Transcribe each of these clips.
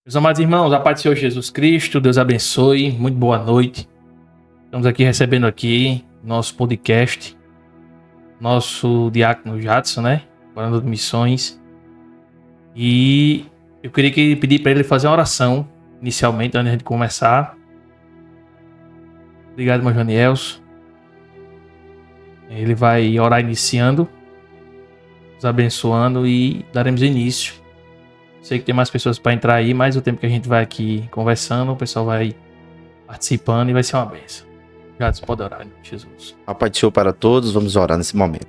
Meus amados irmãos, a paz do Senhor Jesus Cristo, Deus abençoe, muito boa noite. Estamos aqui recebendo aqui nosso podcast, nosso diácono Jadson, né? Falando de missões. E eu queria pedir para ele fazer uma oração, inicialmente, antes de começar. Obrigado, irmão Janielson. Ele vai orar iniciando, nos abençoando e daremos início. Sei que tem mais pessoas para entrar aí, mas o tempo que a gente vai aqui conversando, o pessoal vai participando e vai ser uma bênção. Jadson, pode orar, Jesus. A paz do Senhor para todos, vamos orar nesse momento.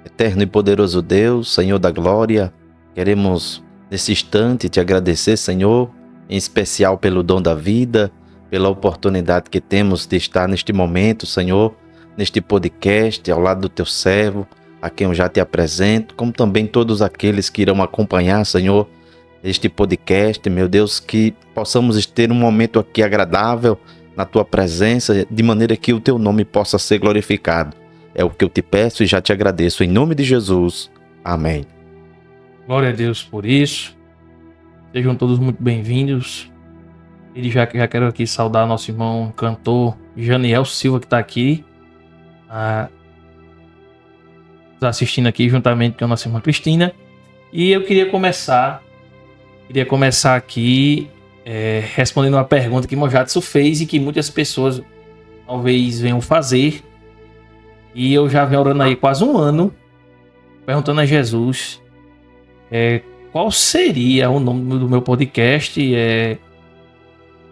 Eterno e poderoso Deus, Senhor da glória, queremos nesse instante te agradecer, Senhor, em especial pelo dom da vida, pela oportunidade que temos de estar neste momento, Senhor, neste podcast, ao lado do teu servo, a quem eu já te apresento, como também todos aqueles que irão acompanhar, Senhor, este podcast, meu Deus, que possamos ter um momento aqui agradável na tua presença, de maneira que o teu nome possa ser glorificado. É o que eu te peço e já te agradeço. Em nome de Jesus. Amém. Glória a Deus por isso. Sejam todos muito bem-vindos. E já quero aqui saudar nosso irmão cantor Janiel Silva, que está aqui nos assistindo aqui juntamente com a nossa irmã Cristina. E eu queria começar aqui respondendo uma pergunta que o Jadson fez e que muitas pessoas talvez venham fazer. E eu já venho orando aí quase um ano, perguntando a Jesus qual seria o nome do meu podcast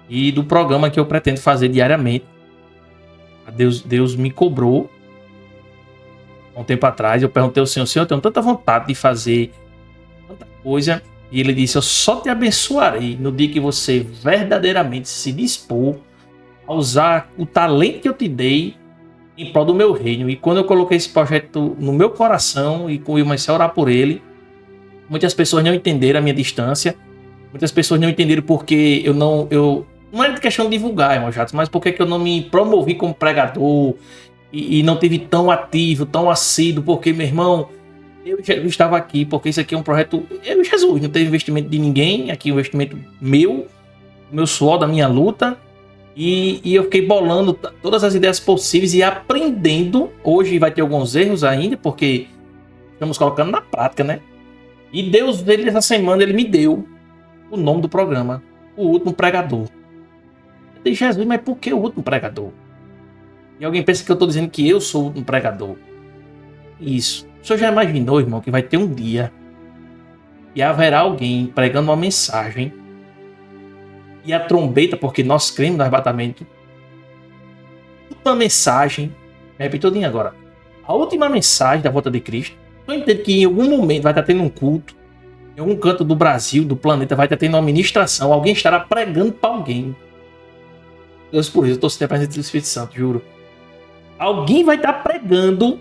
e do programa que eu pretendo fazer diariamente. Deus me cobrou há um tempo atrás. Eu perguntei ao Senhor, eu tenho tanta vontade de fazer tanta coisa. E ele disse, eu só te abençoarei no dia que você verdadeiramente se dispor a usar o talento que eu te dei em prol do meu reino. E quando eu coloquei esse projeto no meu coração e comecei a orar por ele, muitas pessoas não entenderam a minha distância. Muitas pessoas não entenderam porque eu não é questão de divulgar, irmão Jadson, mas porque eu não me promovi como pregador e não tive tão ativo, tão assíduo, porque, meu irmão, eu estava aqui porque isso aqui é um projeto. Eu e Jesus, não teve investimento de ninguém. Aqui é um investimento meu suor, da minha luta. E eu fiquei bolando todas as ideias possíveis e aprendendo. Hoje vai ter alguns erros ainda, porque estamos colocando na prática, né? E Deus, essa semana, ele me deu o nome do programa: O Último Pregador. Eu disse, Jesus, mas por que o último pregador? E alguém pensa que eu estou dizendo que eu sou o último pregador. Isso. O senhor já imaginou, irmão, que vai ter um dia e haverá alguém pregando uma mensagem e a trombeta, porque nós cremos no arrebatamento, uma mensagem, repito todinho agora, a última mensagem da volta de Cristo. Eu entendo que em algum momento vai estar tendo um culto, em algum canto do Brasil, do planeta, vai estar tendo uma ministração, alguém estará pregando para alguém. Deus, por isso, eu estou sendo a presença do Espírito Santo, juro. Alguém vai estar pregando.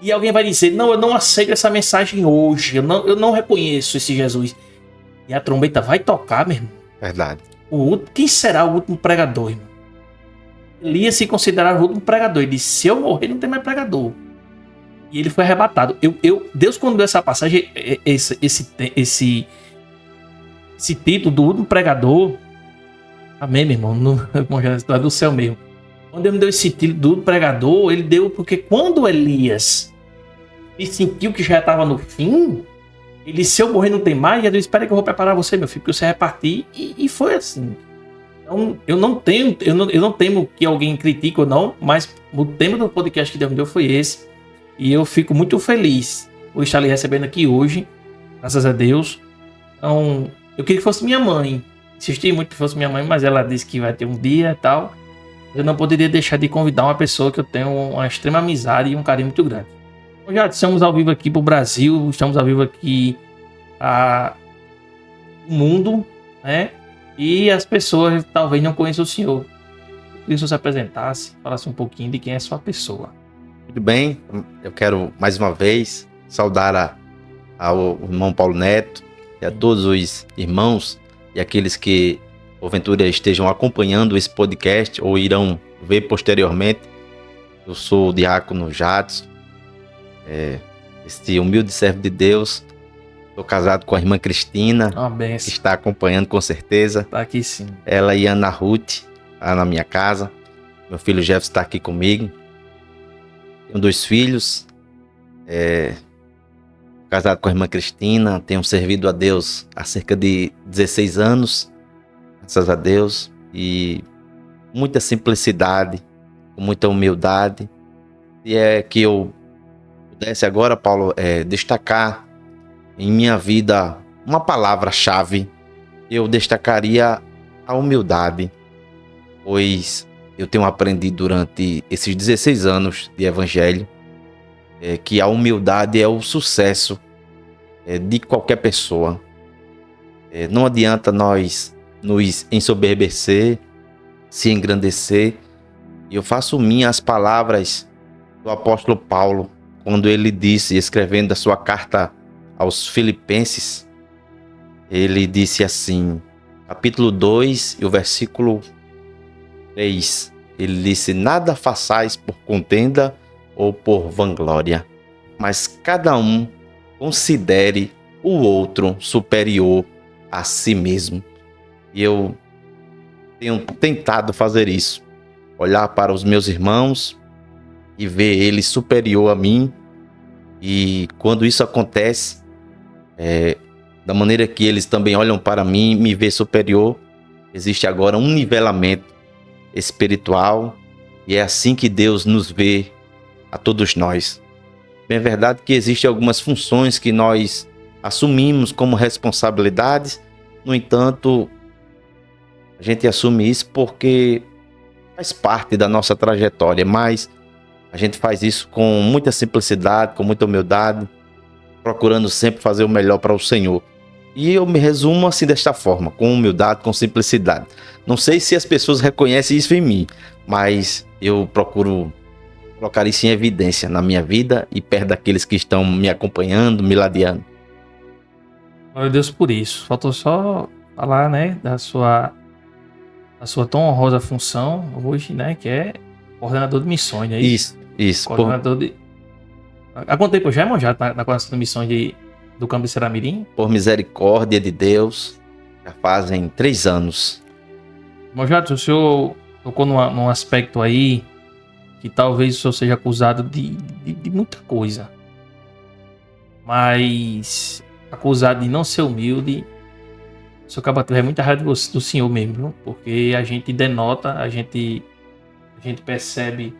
E alguém vai dizer, não, eu não aceito essa mensagem hoje, eu não reconheço esse Jesus. E a trombeta vai tocar, meu irmão. Verdade. Quem será o último pregador, irmão? Elias se considerava o último pregador. Ele disse, se eu morrer, não tem mais pregador. E ele foi arrebatado. Deus, quando deu essa passagem, esse título do último pregador, amém, meu irmão, já é do céu mesmo. Quando ele me deu esse título do pregador, ele deu porque quando Elias sentiu que já estava no fim, ele disse, se eu morrer não tem mais, ele disse, espera que eu vou preparar você, meu filho, porque você vai partir. E foi assim. Então, eu não temo que alguém critique ou não, mas o tema do podcast que Deus me deu foi esse. E eu fico muito feliz por estar lhe recebendo aqui hoje, graças a Deus. Então, eu queria que fosse minha mãe. Insisti muito que fosse minha mãe, mas ela disse que vai ter um dia e tal. Eu não poderia deixar de convidar uma pessoa que eu tenho uma extrema amizade e um carinho muito grande. Então, já estamos ao vivo aqui para o Brasil, estamos ao vivo aqui para o mundo, né? E as pessoas talvez não conheçam o senhor. Eu queria que você se apresentasse, falasse um pouquinho de quem é a sua pessoa. Muito bem, eu quero mais uma vez saudar ao irmão Paulo Neto e a todos os irmãos e aqueles que porventura estejam acompanhando esse podcast ou irão ver posteriormente. Eu sou o diácono Jadson, este humilde servo de Deus. Sou casado com a irmã Cristina, Uma que benção. está acompanhando com certeza. Tá aqui sim. Ela e Ana Ruth, lá na minha casa. Meu filho Jefferson está aqui comigo. Tenho 2 filhos. Casado com a irmã Cristina. Tenho servido a Deus há cerca de 16 anos. Graças a Deus. E muita simplicidade, com muita humildade. E é que eu pudesse agora, Paulo, destacar em minha vida uma palavra-chave, eu destacaria a humildade, pois eu tenho aprendido durante esses 16 anos de evangelho que a humildade é o sucesso de qualquer pessoa. Não adianta nós nos ensoberbecer, se engrandecer. E eu faço minhas as palavras do apóstolo Paulo, quando ele disse, escrevendo a sua carta aos Filipenses, ele disse assim, capítulo 2 e o versículo 3, ele disse: nada façais por contenda ou por vanglória, mas cada um considere o outro superior a si mesmo. E eu tenho tentado fazer isso, olhar para os meus irmãos e ver ele superior a mim. E quando isso acontece, da maneira que eles também olham para mim, me vê superior, existe agora um nivelamento espiritual, e é assim que Deus nos vê a todos nós. É verdade que existem algumas funções que nós assumimos como responsabilidades, no entanto, a gente assume isso porque faz parte da nossa trajetória, mas a gente faz isso com muita simplicidade, com muita humildade, procurando sempre fazer o melhor para o Senhor. E eu me resumo assim desta forma, com humildade, com simplicidade. Não sei se as pessoas reconhecem isso em mim, mas eu procuro colocar isso em evidência na minha vida e perto daqueles que estão me acompanhando, me ladeando. Glória a Deus por isso. Faltou só falar, né, da sua tão honrosa função hoje, né, que é coordenador de missões, né? Isso. Coordenador de... Há quanto tempo já, irmão, já na coordenação de missões do campo de Seramirim? Por misericórdia de Deus, já fazem 3 anos. Irmão Jadson, o senhor tocou num aspecto aí que talvez o senhor seja acusado de muita coisa, mas acusado de não ser humilde. O senhor acaba tendo muita raiva do senhor mesmo, viu? Porque a gente denota, a gente percebe.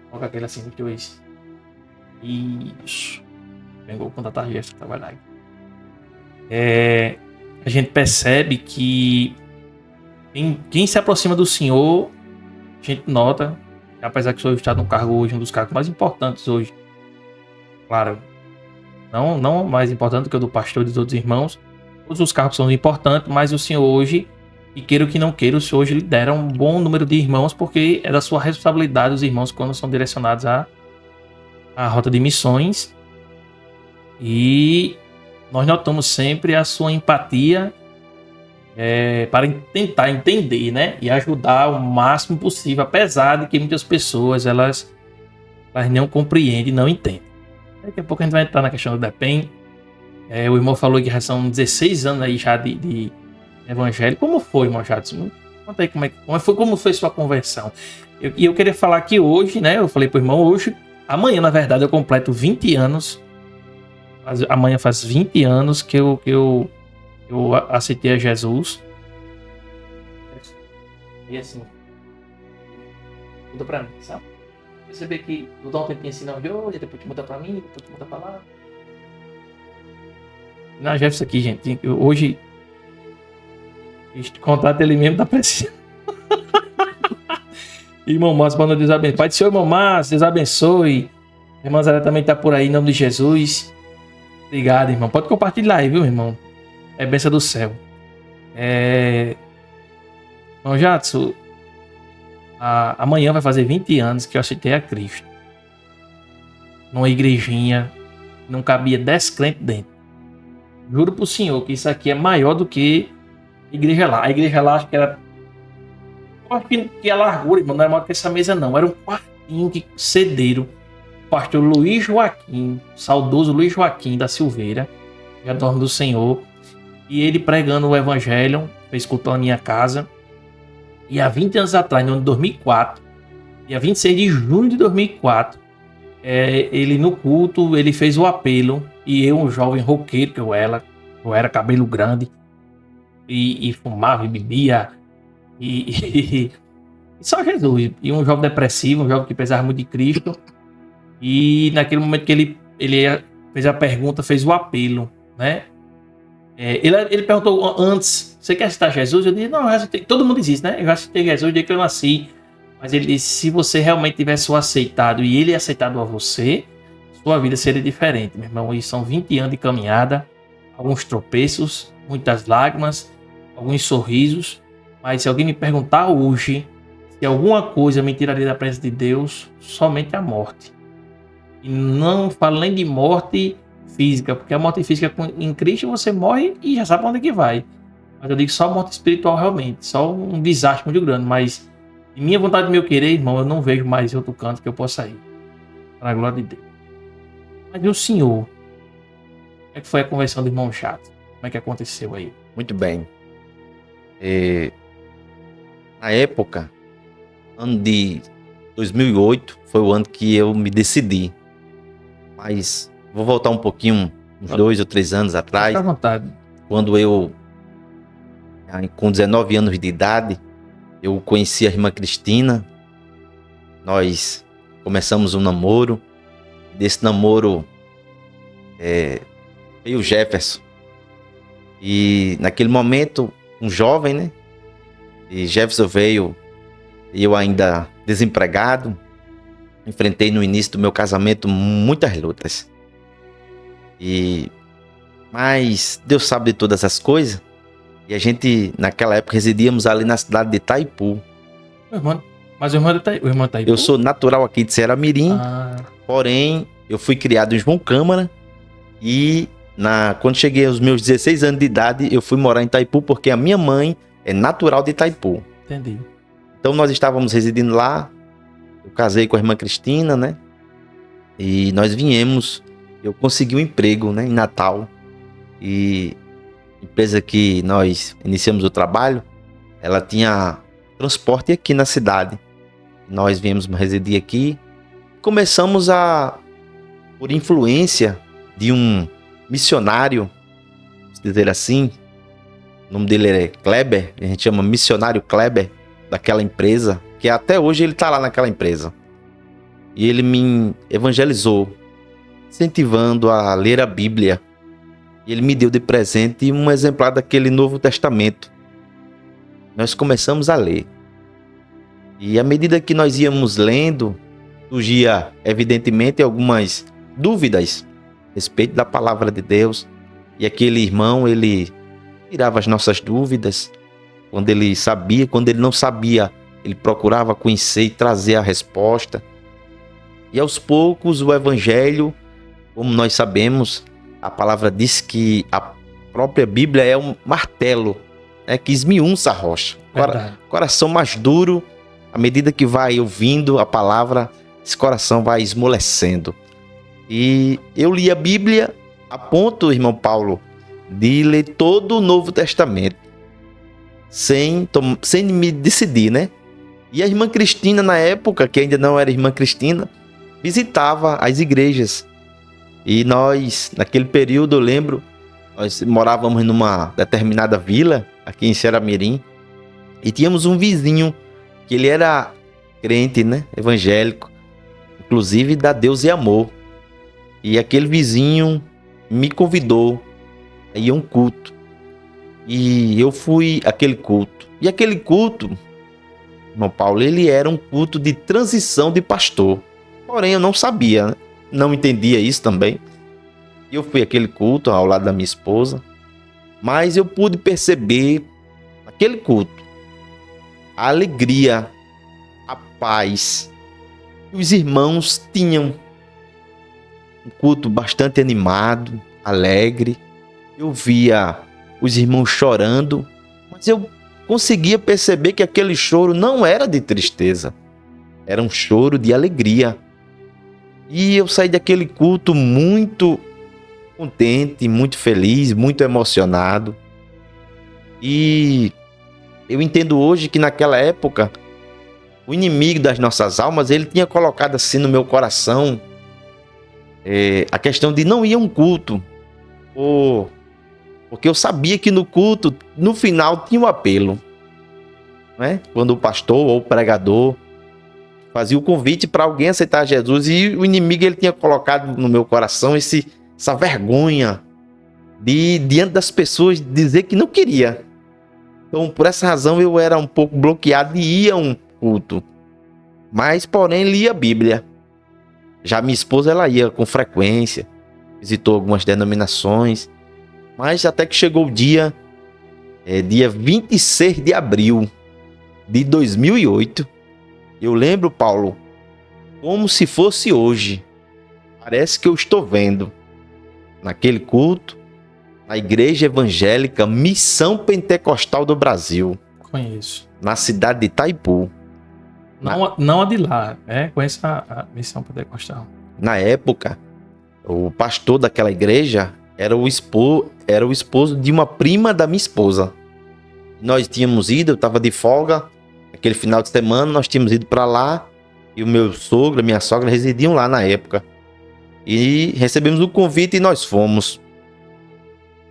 Coloca aquele assim, 22. Isso. Pegou quando a tarja trabalhar. A gente percebe que quem se aproxima do senhor, a gente nota, apesar que o senhor está num cargo hoje, um dos cargos mais importantes hoje. Claro, não mais importante do que o do pastor e dos outros irmãos. Todos os cargos são importantes, mas o senhor hoje, e queira ou que não queira, o senhor hoje lidera um bom número de irmãos, porque é da sua responsabilidade os irmãos quando são direcionados à rota de missões. E nós notamos sempre a sua empatia para tentar entender, né, e ajudar o máximo possível, apesar de que muitas pessoas elas não compreendem, não entendem. Daqui a pouco a gente vai entrar na questão do DEPEN. O irmão falou que já são 16 anos aí já de evangelho. Como foi, irmão Jadson? Conta aí como foi sua conversão. Eu queria falar que hoje, né, eu falei pro irmão, amanhã na verdade eu completo 20 anos. Amanhã faz 20 anos que eu aceitei a Jesus. E assim, muda pra mim, sabe? Perceber que eu dou um tempinho assim na hoje, depois te muda pra mim, depois te muda pra lá. Não, Jefferson aqui, gente. Hoje, este contrato ele mesmo tá precisando. Irmão Márcio, boa noite, Deus abençoe. Pai do Senhor, irmão Márcio, Deus abençoe. A irmã Zara também tá por aí, em nome de Jesus. Obrigado, irmão. Pode compartilhar aí, viu, irmão? É bênção do céu. Irmão Jadson, amanhã vai fazer 20 anos que eu aceitei a Cristo. Numa igrejinha, não cabia 10 crentes dentro. Juro pro senhor que isso aqui é maior do que a igreja lá. A igreja lá acho que era... Eu acho que a largura, irmão, não era maior que essa mesa não. Era um quartinho que cederam pastor Luiz Joaquim, saudoso Luiz Joaquim da Silveira, já dorme do Senhor, e ele pregando o evangelho, fez culto na minha casa. E há 20 anos atrás, no ano de 2004, dia 26 de junho de 2004, ele no culto, ele fez o apelo, e eu, um jovem roqueiro que eu era cabelo grande, e fumava e bebia, e só Jesus, e um jovem depressivo, um jovem que precisava muito de Cristo, e naquele momento que ele fez a pergunta, fez o apelo, né? Ele perguntou antes, você quer aceitar Jesus? Eu disse, não, todo mundo diz isso, né? Eu já aceitei Jesus desde que eu nasci. Mas ele disse, se você realmente tivesse o aceitado e ele aceitado a você, sua vida seria diferente, meu irmão. E são 20 anos de caminhada, alguns tropeços, muitas lágrimas, alguns sorrisos. Mas se alguém me perguntar hoje se alguma coisa me tiraria da presença de Deus, somente a morte. E não falo nem de morte física, porque a morte física em Cristo você morre e já sabe onde é que vai. Mas eu digo só a morte espiritual realmente, só um desastre muito grande. Mas de minha vontade de meu querer, irmão, eu não vejo mais outro canto que eu possa ir. Para a glória de Deus. Mas e o senhor? Como é que foi a conversão do irmão Chato? Como é que aconteceu aí? Muito bem. Na época, ano de 2008, foi o ano que eu me decidi. Mas vou voltar um pouquinho, uns 2 ou 3 anos atrás. Fica à vontade. Quando eu, com 19 anos de idade, eu conheci a irmã Cristina. Nós começamos um namoro. Desse namoro veio o Jefferson. E naquele momento, um jovem, né? E Jefferson veio, e eu ainda desempregado. Enfrentei no início do meu casamento muitas lutas. Mas Deus sabe de todas as coisas. E a gente, naquela época, residíamos ali na cidade de Itaipu. Mas o irmão de Itaipu? Eu sou natural aqui de Ceará-Mirim, porém, eu fui criado em João Câmara. E quando cheguei aos meus 16 anos de idade, eu fui morar em Itaipu, porque a minha mãe é natural de Itaipu. Entendi. Então nós estávamos residindo lá. Eu casei com a irmã Cristina, né? E nós viemos. Eu consegui um emprego, né, em Natal. E a empresa que nós iniciamos o trabalho, ela tinha transporte aqui na cidade. Nós viemos residir aqui. Começamos por influência de um missionário, vamos dizer assim, o nome dele é Kleber, a gente chama missionário Kleber, daquela empresa, que até hoje ele está lá naquela empresa. E ele me evangelizou, incentivando a ler a Bíblia. E ele me deu de presente um exemplar daquele Novo Testamento. Nós começamos a ler. E à medida que nós íamos lendo, surgia evidentemente algumas dúvidas a respeito da palavra de Deus. E aquele irmão, ele tirava as nossas dúvidas. Quando ele sabia, quando ele não sabia, ele procurava conhecer e trazer a resposta. E aos poucos o evangelho, como nós sabemos, a palavra diz que a própria Bíblia é um martelo, que esmiuça a rocha. Coração mais duro, à medida que vai ouvindo a palavra, esse coração vai esmolecendo. E eu li a Bíblia a ponto, irmão Paulo, de ler todo o Novo Testamento, sem me decidir, né? E a irmã Cristina, na época, que ainda não era irmã Cristina, visitava as igrejas. E nós, naquele período, eu lembro, nós morávamos numa determinada vila, aqui em Ceará-Mirim, e tínhamos um vizinho, que ele era crente, né? Evangélico, inclusive da Deus e Amor. E aquele vizinho me convidou a ir a um culto. E eu fui àquele culto. E aquele culto, irmão Paulo, ele era um culto de transição de pastor. Porém, eu não sabia, né? Não entendia isso também. Eu fui àquele culto ao lado da minha esposa. Mas eu pude perceber, naquele culto, a alegria, a paz que os irmãos tinham. Um culto bastante animado, alegre. Eu via os irmãos chorando, mas eu conseguia perceber que aquele choro não era de tristeza. Era um choro de alegria. E eu saí daquele culto muito contente, muito feliz, muito emocionado. E eu entendo hoje que naquela época, o inimigo das nossas almas, ele tinha colocado assim no meu coração a questão de não ir a um culto. Porque eu sabia que no culto, no final, tinha um apelo. Né? Quando o pastor ou o pregador fazia o convite para alguém aceitar Jesus, e o inimigo ele tinha colocado no meu coração essa vergonha de, diante das pessoas, dizer que não queria. Então, por essa razão, eu era um pouco bloqueado de ir a um culto. Mas, porém, lia a Bíblia. Já minha esposa, ela ia com frequência, visitou algumas denominações, mas até que chegou o dia 26 de abril de 2008, eu lembro, Paulo, como se fosse hoje. Parece que eu estou vendo naquele culto, na Igreja Evangélica Missão Pentecostal do Brasil. Conheço. Na cidade de Itaipu. Não a de lá, conheço a Missão Pentecostal. Na época, o pastor daquela igreja era o esposo de uma prima da minha esposa. Nós tínhamos ido, eu estava de folga, aquele final de semana, nós tínhamos ido para lá, e o meu sogro, a minha sogra residiam lá na época. E recebemos o convite e nós fomos.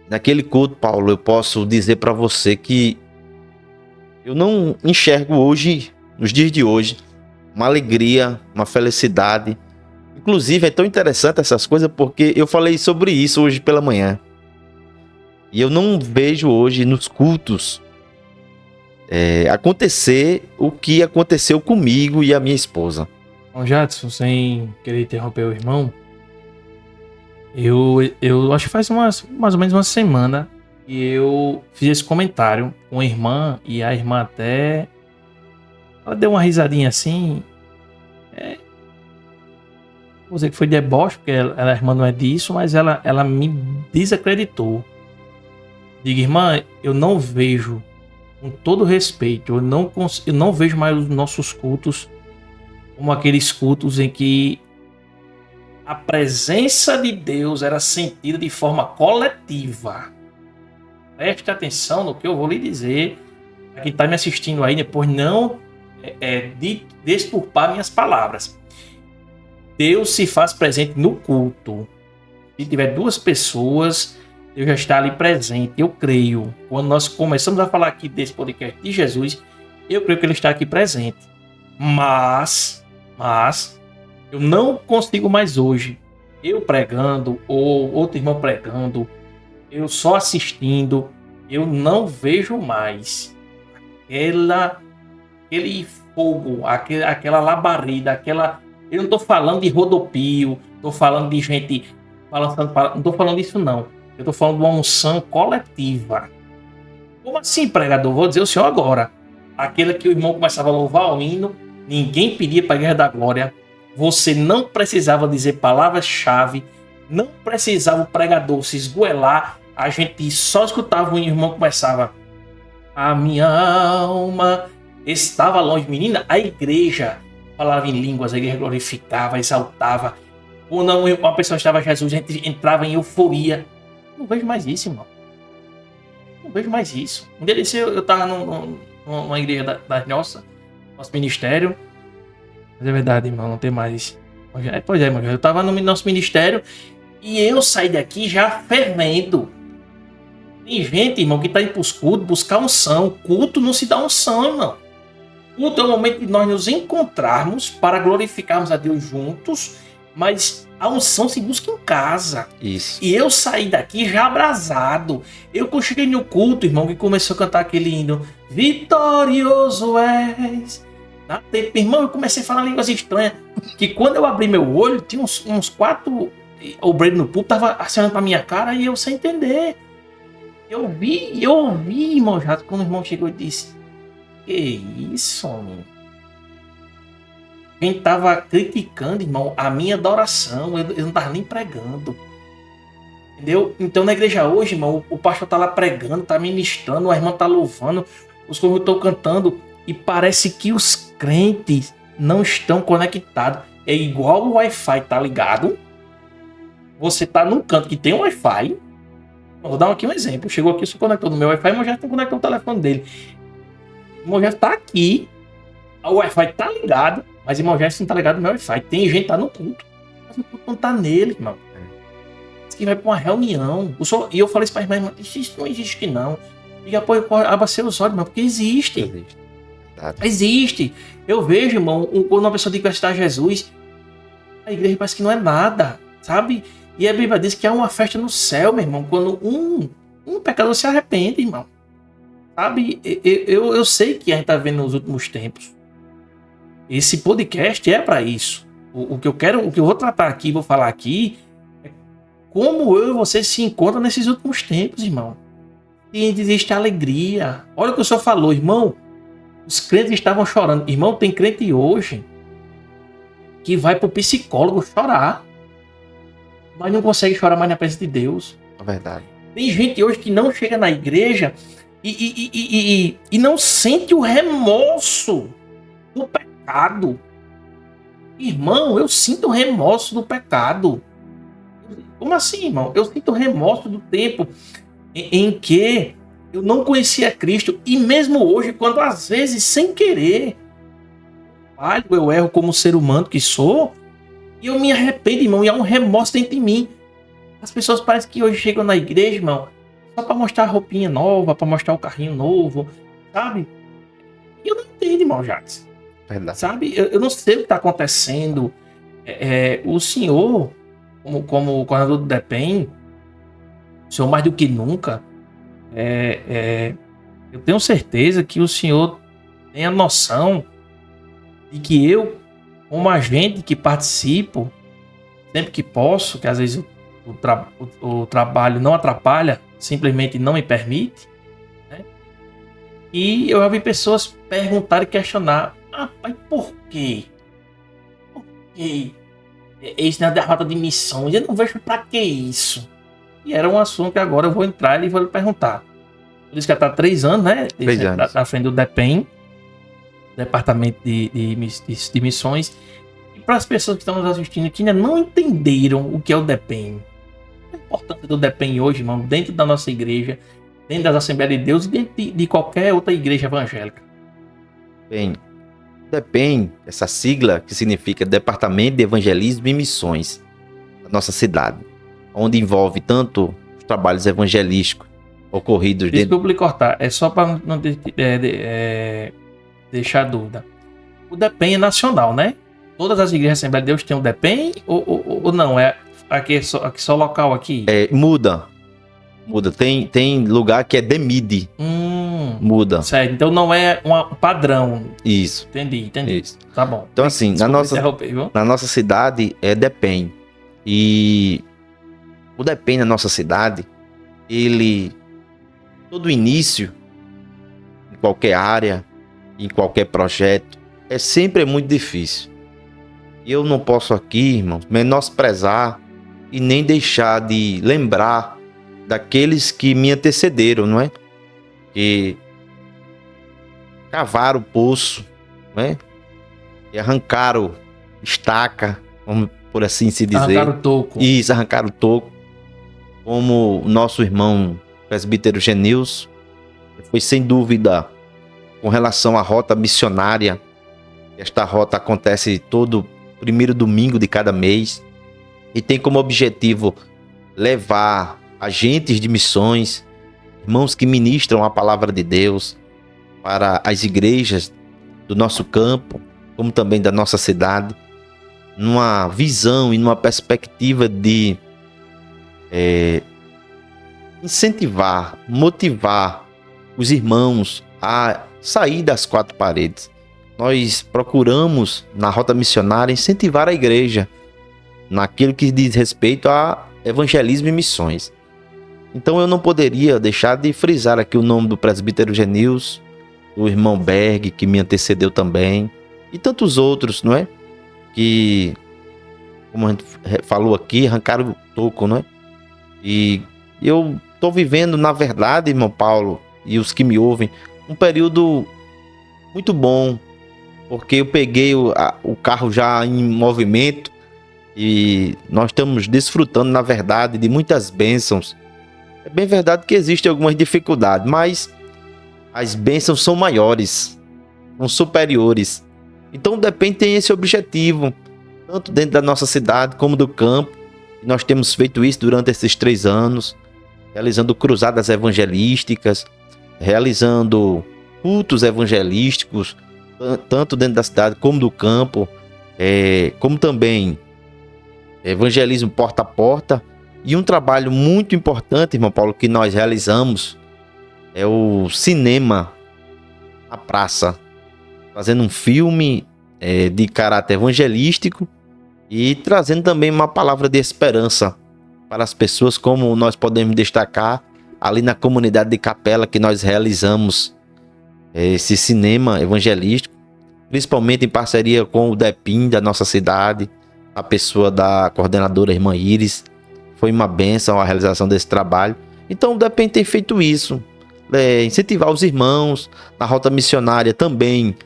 Naquele culto, Paulo, eu posso dizer para você que eu não enxergo hoje, nos dias de hoje, uma alegria, uma felicidade. Inclusive, é tão interessante essas coisas porque eu falei sobre isso hoje pela manhã. E eu não vejo hoje nos cultos acontecer o que aconteceu comigo e a minha esposa. Bom, Jadson, sem querer interromper o irmão, eu acho que faz mais ou menos uma semana que eu fiz esse comentário com a irmã, e a irmã até ela deu uma risadinha assim. Vou dizer que foi deboche, porque a irmã não é disso, mas ela me desacreditou. Digo, irmã, eu não vejo, com todo respeito, eu não vejo mais os nossos cultos como aqueles cultos em que a presença de Deus era sentida de forma coletiva. Preste atenção no que eu vou lhe dizer. Para quem está me assistindo aí, depois não desturpar minhas palavras. Deus se faz presente no culto. Se tiver duas pessoas, Deus já está ali presente. Eu creio. Quando nós começamos a falar aqui desse podcast de Jesus, eu creio que Ele está aqui presente. Mas eu não consigo mais hoje, eu pregando ou outro irmão pregando, eu só assistindo, eu não vejo mais aquele fogo, aquela labareda, eu não estou falando de rodopio, estou falando de gente balançando, não estou falando disso não. Eu estou falando de uma unção coletiva. Como assim, pregador? Vou dizer o senhor agora. Aquele que o irmão começava a louvar o hino, ninguém pedia para a guerra da glória. Você não precisava dizer palavras-chave, não precisava o pregador se esgoelar. A gente só escutava o irmão começava. A minha alma estava longe. Menina, a igreja falava em línguas, a igreja glorificava, exaltava. Quando uma pessoa estava a Jesus, a gente entrava em euforia. Não vejo mais isso, irmão. Não vejo mais isso. Um dia desse eu estava numa igreja da nosso ministério. Mas é verdade, irmão, não tem mais. Pois é, irmão, eu estava no nosso ministério e eu saí daqui já fervendo. Tem gente, irmão, que está indo para os cultos buscar unção. Culto não se dá unção, irmão. Culto é o momento de nós nos encontrarmos para glorificarmos a Deus juntos, mas a unção se busca em casa. Isso. E eu saí daqui já abrasado. Eu cheguei no culto, irmão, que começou a cantar aquele hino. Vitorioso és. Na tempo, irmão, eu comecei a falar línguas estranhas. Que quando eu abri meu olho, tinha uns 4 obreiros no púlpito, tava acenando pra minha cara e eu sem entender. Eu ouvi, irmão, já quando o irmão chegou e disse: que isso, homem? Quem tava criticando, irmão, a minha adoração, eu não tava nem pregando. Entendeu? Então na igreja hoje, irmão, o pastor tá lá pregando, tá ministrando, a irmã tá louvando, os corvos estão cantando, e parece que os crentes não estão conectados. é igual o Wi-Fi, tá ligado? Você tá num canto que tem um Wi-Fi. Vou dar aqui um exemplo. Chegou aqui, se conectou no meu Wi-Fi, o meu chefe conectou o telefone dele. O meu chefe tá aqui, o Wi-Fi tá ligado, mas o meu chefe não tá ligado no meu Wi-Fi. Tem gente que tá no culto, mas o culto não tá nele, irmão. Diz que vai pra uma reunião. E eu falei isso pra irmã, isso não existe que não. E apoio, abra seus olhos, irmão, porque existe. Existe. Eu vejo, irmão, quando uma pessoa diz que vai citar Jesus, a igreja parece que não é nada, sabe? E a Bíblia diz que há uma festa no céu, meu irmão, quando um pecador se arrepende, irmão. Sabe? Eu sei que a gente tá vendo nos últimos tempos. Esse podcast é para isso. O que eu vou tratar aqui, vou falar aqui, é como eu e você se encontram nesses últimos tempos, irmão. E existe alegria. Olha o que o senhor falou, irmão. Os crentes estavam chorando. Irmão, tem crente hoje que vai pro psicólogo chorar, mas não consegue chorar mais na presença de Deus. É verdade. Tem gente hoje que não chega na igreja e não sente o remorso do pecado. Irmão, eu sinto o remorso do pecado. Como assim, irmão? Eu sinto o remorso do tempo em que eu não conhecia Cristo. E mesmo hoje, quando às vezes, sem querer, eu erro como ser humano que sou, e eu me arrependo, irmão, e há um remorso dentro de mim. As pessoas parecem que hoje chegam na igreja, irmão, só para mostrar a roupinha nova, para mostrar o carrinho novo, sabe? E eu não entendo, irmão, Jacques. Verdade. Sabe? Eu não sei o que está acontecendo. O senhor, como coordenador do DEPEN, o senhor mais do que nunca, eu tenho certeza que o senhor tem a noção de que eu, como agente que participo, sempre que posso, que às vezes o trabalho não atrapalha, simplesmente não me permite, né? E eu já vi pessoas perguntar e questionar: pai, por quê? Por quê? Esse na derrota de missões, eu não vejo pra que isso. E era um assunto que agora eu vou entrar e vou lhe perguntar. Por isso que ela está há 3 anos, né? 3 anos. Na frente do DEPEN, Departamento de Missões. E para as pessoas que estão nos assistindo que ainda não entenderam o que é o DEPEN, a importância do DEPEN hoje, irmão, dentro da nossa igreja, dentro das Assembleias de Deus e dentro de qualquer outra igreja evangélica. Bem, DEPEN, essa sigla que significa Departamento de Evangelismo e Missões da nossa cidade, onde envolve tanto os trabalhos evangelísticos ocorridos dentro... Desculpa lhe cortar, é só para não deixar dúvida. O DEPEN é nacional, né? Todas as igrejas da Assembleia de Deus têm o DEPEN ou não? Aqui só local aqui? Muda. Tem lugar que é DEMID. Muda. Certo, então não é um padrão. Isso. Entendi. Isso. Tá bom. Então assim, na nossa cidade é DEPEN. E o DEPEN na nossa cidade, todo início, em qualquer área, em qualquer projeto, sempre muito difícil. E eu não posso aqui, irmãos, menosprezar e nem deixar de lembrar daqueles que me antecederam, não é? Que cavaram o poço, não é? E arrancaram estaca, vamos por assim se dizer. Arrancaram o toco. Isso, arrancaram o toco. Como o nosso irmão presbítero Genilson, foi sem dúvida com relação à rota missionária. Esta rota acontece todo primeiro domingo de cada mês e tem como objetivo levar agentes de missões, irmãos que ministram a palavra de Deus para as igrejas do nosso campo, como também da nossa cidade, numa visão e numa perspectiva de incentivar, motivar os irmãos a sair das 4 paredes. Nós procuramos, na rota missionária, incentivar a igreja naquilo que diz respeito a evangelismo e missões. Então eu não poderia deixar de frisar aqui o nome do presbítero Genilson, do irmão Berg, que me antecedeu também, e tantos outros, não é? Que, como a gente falou aqui, arrancaram o toco, não é? E eu estou vivendo, na verdade, irmão Paulo, e os que me ouvem, um período muito bom, porque eu peguei o carro já em movimento e nós estamos desfrutando, na verdade, de muitas bênçãos. É bem verdade que existem algumas dificuldades, mas as bênçãos são maiores, são superiores. Então o DEPEN tem esse objetivo, tanto dentro da nossa cidade como do campo. Nós temos feito isso durante esses 3 anos, realizando cruzadas evangelísticas, realizando cultos evangelísticos, tanto dentro da cidade como do campo, como também evangelismo porta a porta. E um trabalho muito importante, irmão Paulo, que nós realizamos é o cinema na praça, fazendo um filme de caráter evangelístico e trazendo também uma palavra de esperança para as pessoas, como nós podemos destacar ali na comunidade de Capela, que nós realizamos esse cinema evangelístico, principalmente em parceria com o DEPIN da nossa cidade, a pessoa da coordenadora irmã Iris. Foi uma bênção a realização desse trabalho. Então o DEPEN tem feito isso, incentivar os irmãos na rota missionária também,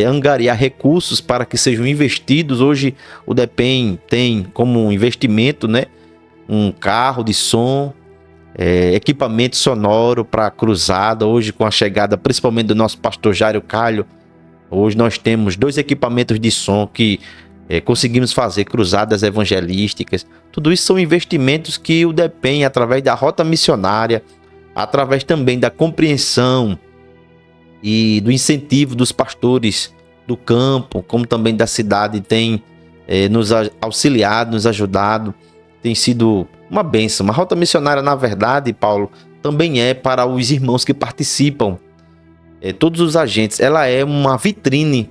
angariar recursos para que sejam investidos. Hoje o DEPEN tem como investimento, né, um carro de som, equipamento sonoro para cruzada. Hoje, com a chegada principalmente do nosso pastor Jairo Calho, hoje nós temos 2 equipamentos de som que conseguimos fazer cruzadas evangelísticas. Tudo isso são investimentos que o DEPEN, através da rota missionária, através também da compreensão e do incentivo dos pastores do campo, como também da cidade, tem nos auxiliado, nos ajudado. Tem sido uma bênção. Uma rota missionária, na verdade, Paulo, também é para os irmãos que participam, todos os agentes. Ela é uma vitrine.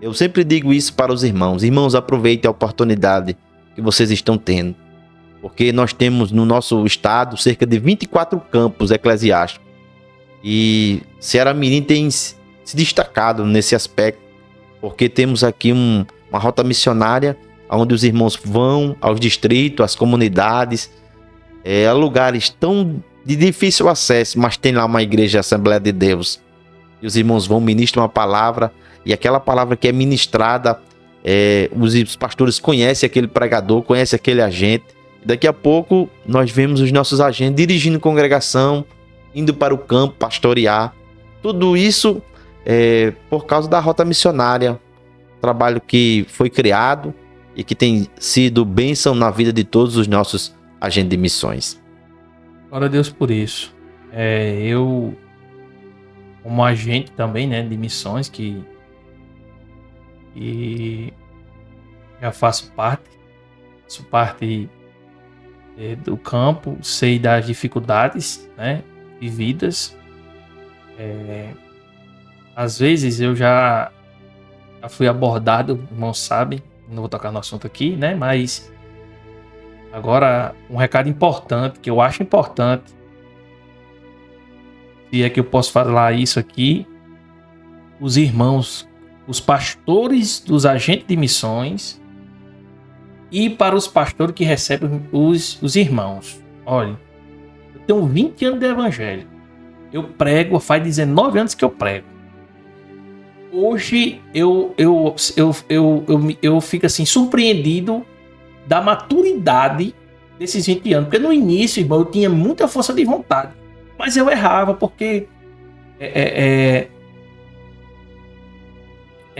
Eu sempre digo isso para os irmãos. Irmãos, aproveitem a oportunidade que vocês estão tendo, porque nós temos no nosso estado cerca de 24 campos eclesiásticos, e Ceará Mirim tem se destacado nesse aspecto, porque temos aqui uma rota missionária onde os irmãos vão aos distritos, às comunidades, a lugares tão de difícil acesso, mas tem lá uma igreja, Assembleia de Deus, e os irmãos vão, ministram uma palavra, e aquela palavra que é ministrada, os pastores conhecem aquele pregador, conhecem aquele agente. Daqui a pouco nós vemos os nossos agentes dirigindo congregação, indo para o campo pastorear. Tudo isso por causa da rota missionária, trabalho que foi criado e que tem sido bênção na vida de todos os nossos agentes de missões. Glória a Deus por isso. Eu, como agente também, né, de missões, que já faço parte do campo, sei das dificuldades, né, vividas. Às vezes eu já fui abordado, irmãos sabem, não vou tocar no assunto aqui, né, mas agora um recado importante, que eu acho importante, se é que eu posso falar isso aqui, os irmãos, os pastores dos agentes de missões e para os pastores que recebem os irmãos. Olha, eu tenho 20 anos de evangelho. Eu prego, faz 19 anos que eu prego. Hoje eu fico assim surpreendido da maturidade desses 20 anos. Porque no início, irmão, eu tinha muita força de vontade. Mas eu errava porque é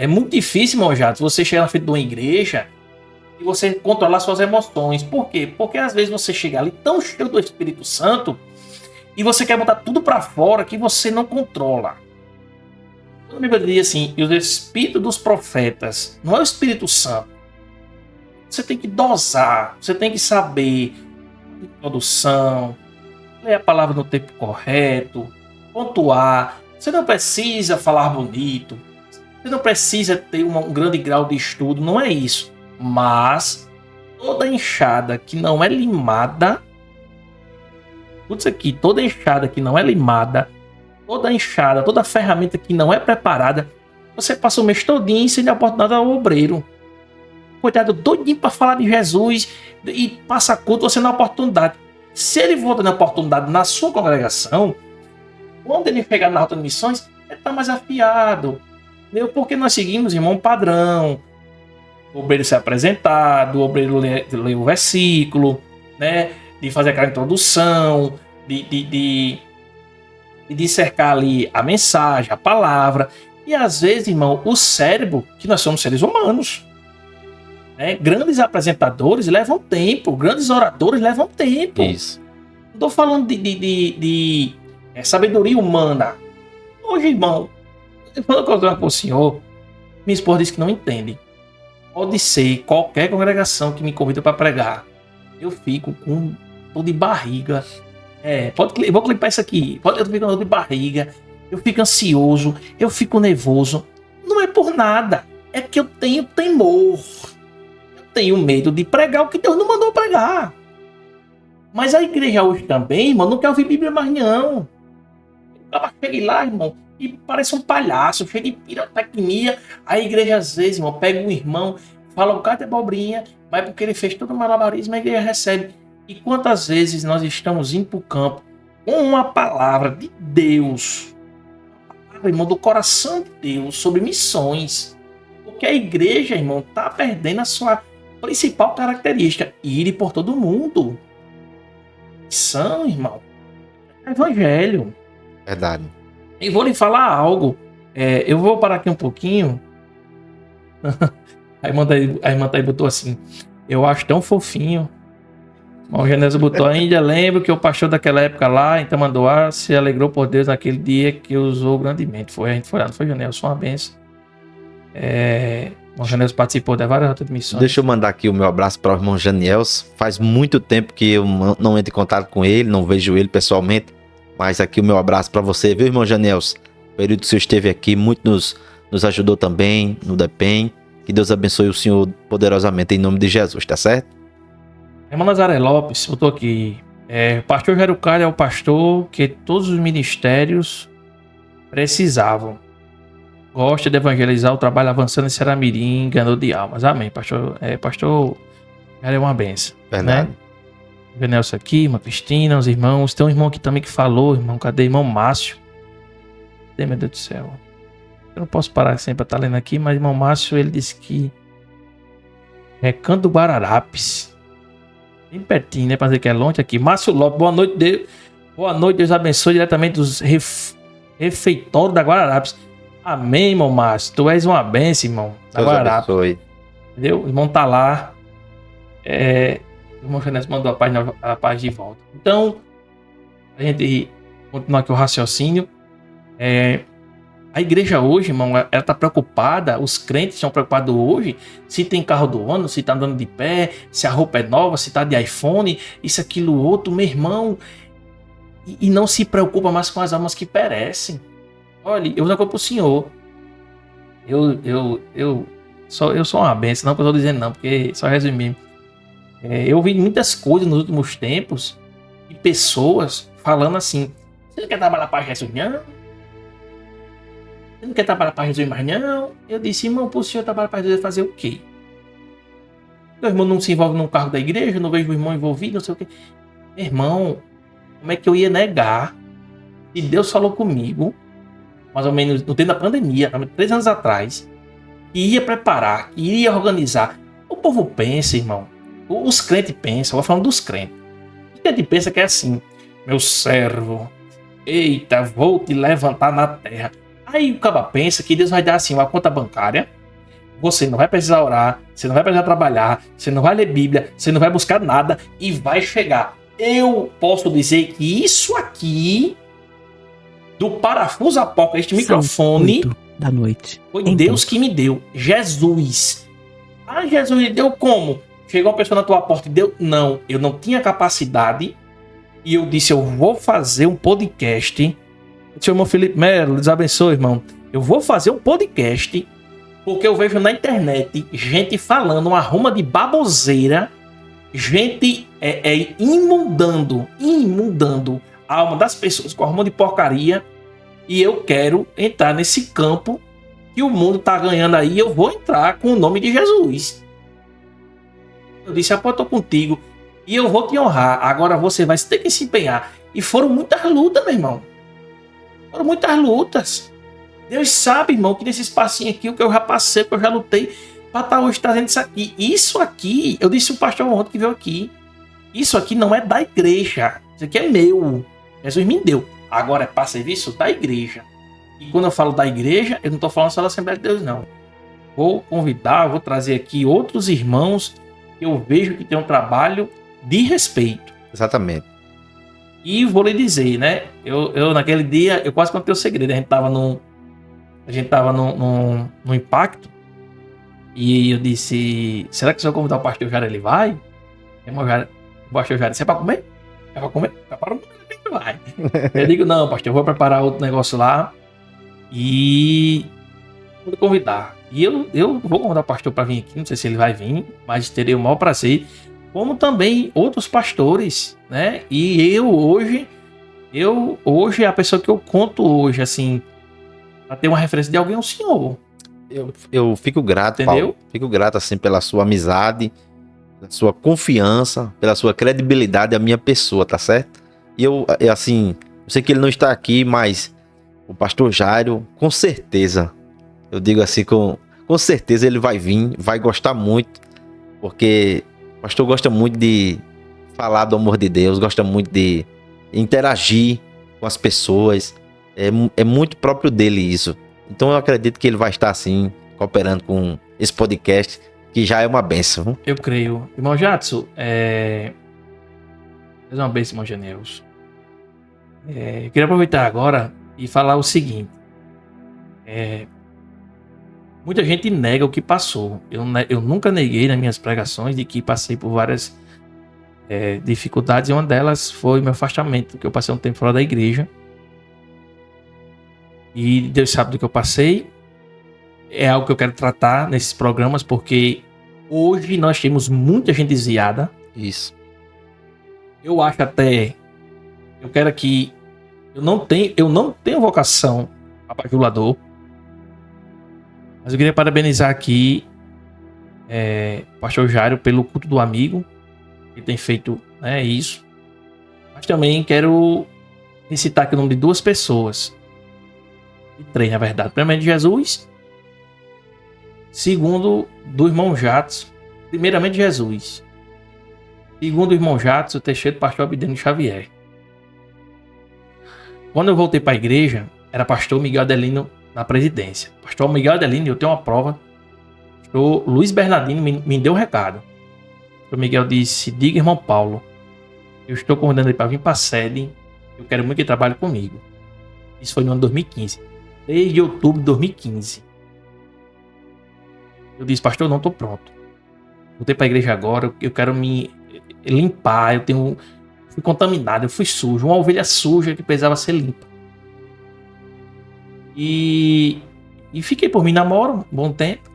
muito difícil, irmão Jato, você chegar na frente de uma igreja e você controlar suas emoções. Por quê? Porque às vezes você chega ali tão cheio do Espírito Santo e você quer botar tudo para fora que você não controla. A Bíblia diz assim, e o Espírito dos profetas não é o Espírito Santo. Você tem que dosar, você tem que saber introdução, ler a palavra no tempo correto, pontuar. Você não precisa falar bonito, você não precisa ter um grande grau de estudo, não é isso. Mas toda enxada que não é limada, putz aqui, toda enxada que não é limada, toda enxada, toda ferramenta que não é preparada, você passa o mês todinho sem dar oportunidade ao obreiro. Coitado, doidinho para falar de Jesus e passa culto, você não dá oportunidade. Se ele volta na oportunidade na sua congregação, quando ele chegar na rota de missões, ele está mais afiado. Entendeu? Porque nós seguimos, irmão, um padrão. O obreiro se apresentar, do obreiro ler o versículo, né? De fazer aquela introdução, de dissecar ali a mensagem, a palavra. E às vezes, irmão, o cérebro, que nós somos seres humanos, né? Grandes apresentadores levam tempo, grandes oradores levam tempo. Isso. Não estou falando de sabedoria humana. Hoje, irmão, eu falo para o senhor, minha esposa disse que não entende. Pode ser qualquer congregação que me convida para pregar, eu fico com dor de barriga. Eu vou clipar isso aqui. Eu fico com dor de barriga, eu fico ansioso, eu fico nervoso. Não é por nada, é que eu tenho temor. Eu tenho medo de pregar o que Deus não mandou pregar. Mas a igreja hoje também, irmão, não quer ouvir Bíblia mais não. Eu cheguei lá, irmão, e parece um palhaço, cheio de pirotecnia. A igreja às vezes, irmão, pega um irmão, fala um cara de abobrinha, mas porque ele fez todo o malabarismo, a igreja recebe. E quantas vezes nós estamos indo para o campo com uma palavra de Deus, uma palavra, irmão, do coração de Deus, sobre missões. Porque a igreja, irmão, está perdendo a sua principal característica, ir por todo mundo. Missão, irmão, é evangelho. Verdade. E vou lhe falar algo. Eu vou parar aqui um pouquinho. A irmã tá aí botou assim: eu acho tão fofinho. O Genésio botou: ainda lembro que o pastor daquela época lá, em Tamanduá, se alegrou por Deus naquele dia que usou grandemente. A gente foi lá, não foi, Genésio? Foi uma benção. O Genésio participou de várias outras missões. Deixa eu mandar aqui o meu abraço para o irmão Janiels. Faz muito tempo que eu não entro em contato com ele, não vejo ele pessoalmente. Mas aqui o meu abraço para você, viu, irmão Janiels? O período que o senhor esteve aqui, muito nos ajudou também no DEPEN. Que Deus abençoe o senhor poderosamente em nome de Jesus, tá certo? Irmã Nazaré Lopes botou aqui: pastor Jairo Calha é o pastor que todos os ministérios precisavam. Gosta de evangelizar, o trabalho avançando em Seramirim, ganhou de almas. Amém, pastor. Pastor Jairo é uma benção. Verdade. Né? Venelson aqui, irmã Cristina, os irmãos. Tem um irmão aqui também que falou, irmão. Cadê? Irmão Márcio. Cadê, meu Deus do céu? Eu não posso parar sempre pra estar lendo aqui, mas irmão Márcio, ele disse que Recanto do Guararapes. Bem pertinho, né? Pra dizer que é longe aqui. Márcio Lopes, boa noite, Deus. Boa noite, Deus abençoe diretamente dos refeitórios da Guararapes. Amém, irmão Márcio. Tu és uma bênção, irmão. Da Deus Guararapes. abençoe. Entendeu? O irmão tá lá. O irmão Genésio mandou a paz de volta. Então, a gente continuar aqui o raciocínio. A igreja hoje, irmão, ela tá preocupada, os crentes estão preocupados hoje se tem carro do ano, se tá andando de pé, se a roupa é nova, se tá de iPhone, isso, aquilo, outro, meu irmão. E não se preocupa mais com as almas que perecem. Olha, eu vou dizer pro senhor. Eu sou uma benção, não que eu tô dizendo não, porque só resumir. Eu vi muitas coisas nos últimos tempos de pessoas falando assim: você não quer trabalhar para Jesus, não? Você não quer trabalhar para Jesus mais, não? Eu disse: irmão, pro senhor trabalhar para Jesus fazer o quê? Meu irmão não se envolve num carro da igreja, não vejo o irmão envolvido, não sei o quê. Meu irmão, como é que eu ia negar se Deus falou comigo, mais ou menos no tempo da pandemia, 3 anos atrás, que ia preparar, que iria organizar? O povo pensa, irmão. Os crentes pensam, eu vou falando dos crentes. O crente pensa que é assim: meu servo, eita, vou te levantar na terra. Aí o cara pensa que Deus vai dar assim uma conta bancária. Você não vai precisar orar, você não vai precisar trabalhar, você não vai ler Bíblia, você não vai buscar nada e vai chegar. Eu posso dizer que isso aqui, do parafuso apoca, este microfone, 8 da noite. Foi Deus que me deu. Jesus. Ah, Jesus me deu como? Chegou uma pessoa na tua porta e deu? Não, eu não tinha capacidade. E eu disse: eu vou fazer um podcast. Seu irmão Felipe Melo, Deus abençoe, irmão. Eu vou fazer um podcast porque eu vejo na internet gente falando uma ruma de baboseira, gente imundando a alma das pessoas com a ruma de porcaria. E eu quero entrar nesse campo que o mundo tá ganhando aí. Eu vou entrar com o nome de Jesus. Eu disse: eu tô contigo e eu vou te honrar. Agora você vai ter que se empenhar. E foram muitas lutas, meu irmão. Foram muitas lutas. Deus sabe, irmão, que nesse espacinho aqui, o que eu já passei, o que eu já lutei, para estar hoje trazendo isso aqui. Isso aqui, eu disse o pastor ontem que veio aqui, isso aqui não é da igreja. Isso aqui é meu. Jesus me deu. Agora é para serviço da igreja. E quando eu falo da igreja, eu não estou falando só da Assembleia de Deus, não. Vou convidar, vou trazer aqui outros irmãos que eu vejo que tem um trabalho de respeito. Exatamente. E vou lhe dizer, né? Eu naquele dia, eu quase contei o segredo. A gente tava no impacto. E eu disse, será que se eu convidar o pastor Jair, ele vai? O pastor Jair disse, é pra comer? É pra comer? Prepara um pouquinho que vai. Eu digo, não, pastor, eu vou preparar outro negócio lá. E vou convidar. E eu vou convidar o pastor para vir aqui, não sei se ele vai vir, mas terei o maior prazer, como também outros pastores, né? E eu hoje a pessoa que eu conto hoje, assim, para ter uma referência de alguém é o senhor. Eu fico grato, entendeu? Paulo. Fico grato, assim, pela sua amizade, pela sua confiança, pela sua credibilidade à minha pessoa, tá certo? E eu sei que ele não está aqui, mas o pastor Jairo, com certeza, eu digo assim, com certeza ele vai vir, vai gostar muito, porque o pastor gosta muito de falar do amor de Deus, gosta muito de interagir com as pessoas, é muito próprio dele isso. Então eu acredito que ele vai estar assim, cooperando com esse podcast, que já é uma bênção. Eu creio. Irmão Jadson, é uma bênção, irmão Geneus. Eu queria aproveitar agora e falar o seguinte. Muita gente nega o que passou. Eu nunca neguei nas minhas pregações de que passei por várias dificuldades, e uma delas foi meu afastamento, que eu passei um tempo fora da igreja. E Deus sabe do que eu passei. É algo que eu quero tratar nesses programas, porque hoje nós temos muita gente desviada. Isso. Eu acho até... Eu quero aqui... Eu não tenho vocação a bajulador. Mas eu queria parabenizar aqui o pastor Jairo pelo culto do amigo. Ele tem feito, né, isso. Mas também quero recitar aqui o nome de duas pessoas. E três, na verdade. Primeiramente, Jesus. Segundo, do irmão Jadson. Primeiramente, Jesus. Segundo, o irmão Jadson, o terceiro, pastor Abdênio Xavier. Quando eu voltei para a igreja, era pastor Miguel Adelino na presidência. Pastor Miguel Adelino, eu tenho uma prova. Pastor Luiz Bernardino me deu um recado. O Miguel disse, diga, irmão Paulo, eu estou convidando ele para vir para a sede. Eu quero muito que ele trabalhe comigo. Isso foi no ano 2015. Desde outubro de 2015. Eu disse, pastor, eu não estou pronto. Voltei para a igreja agora, eu quero me limpar, fui contaminado, eu fui sujo, uma ovelha suja que precisava ser limpa. E fiquei por mim namoro um bom tempo.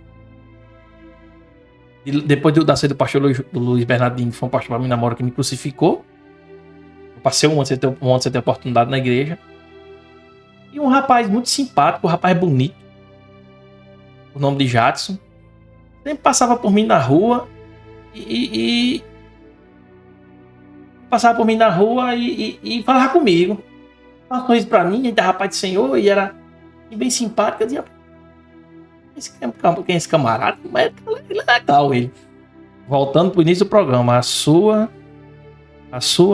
E depois da saída do pastor Luiz Bernardino, foi um pastor para mim namoro que me crucificou. Eu passei um ano sem ter oportunidade na igreja. E um rapaz muito simpático, um rapaz bonito, o nome de Jadson, sempre passava por mim na rua e passava por mim na rua e falava comigo. Passou isso pra mim, ele era rapaz de Senhor e era bem simpático. Eu dizia, quem é esse camarada? Ele é legal, ele. Voltando pro início do programa, a sua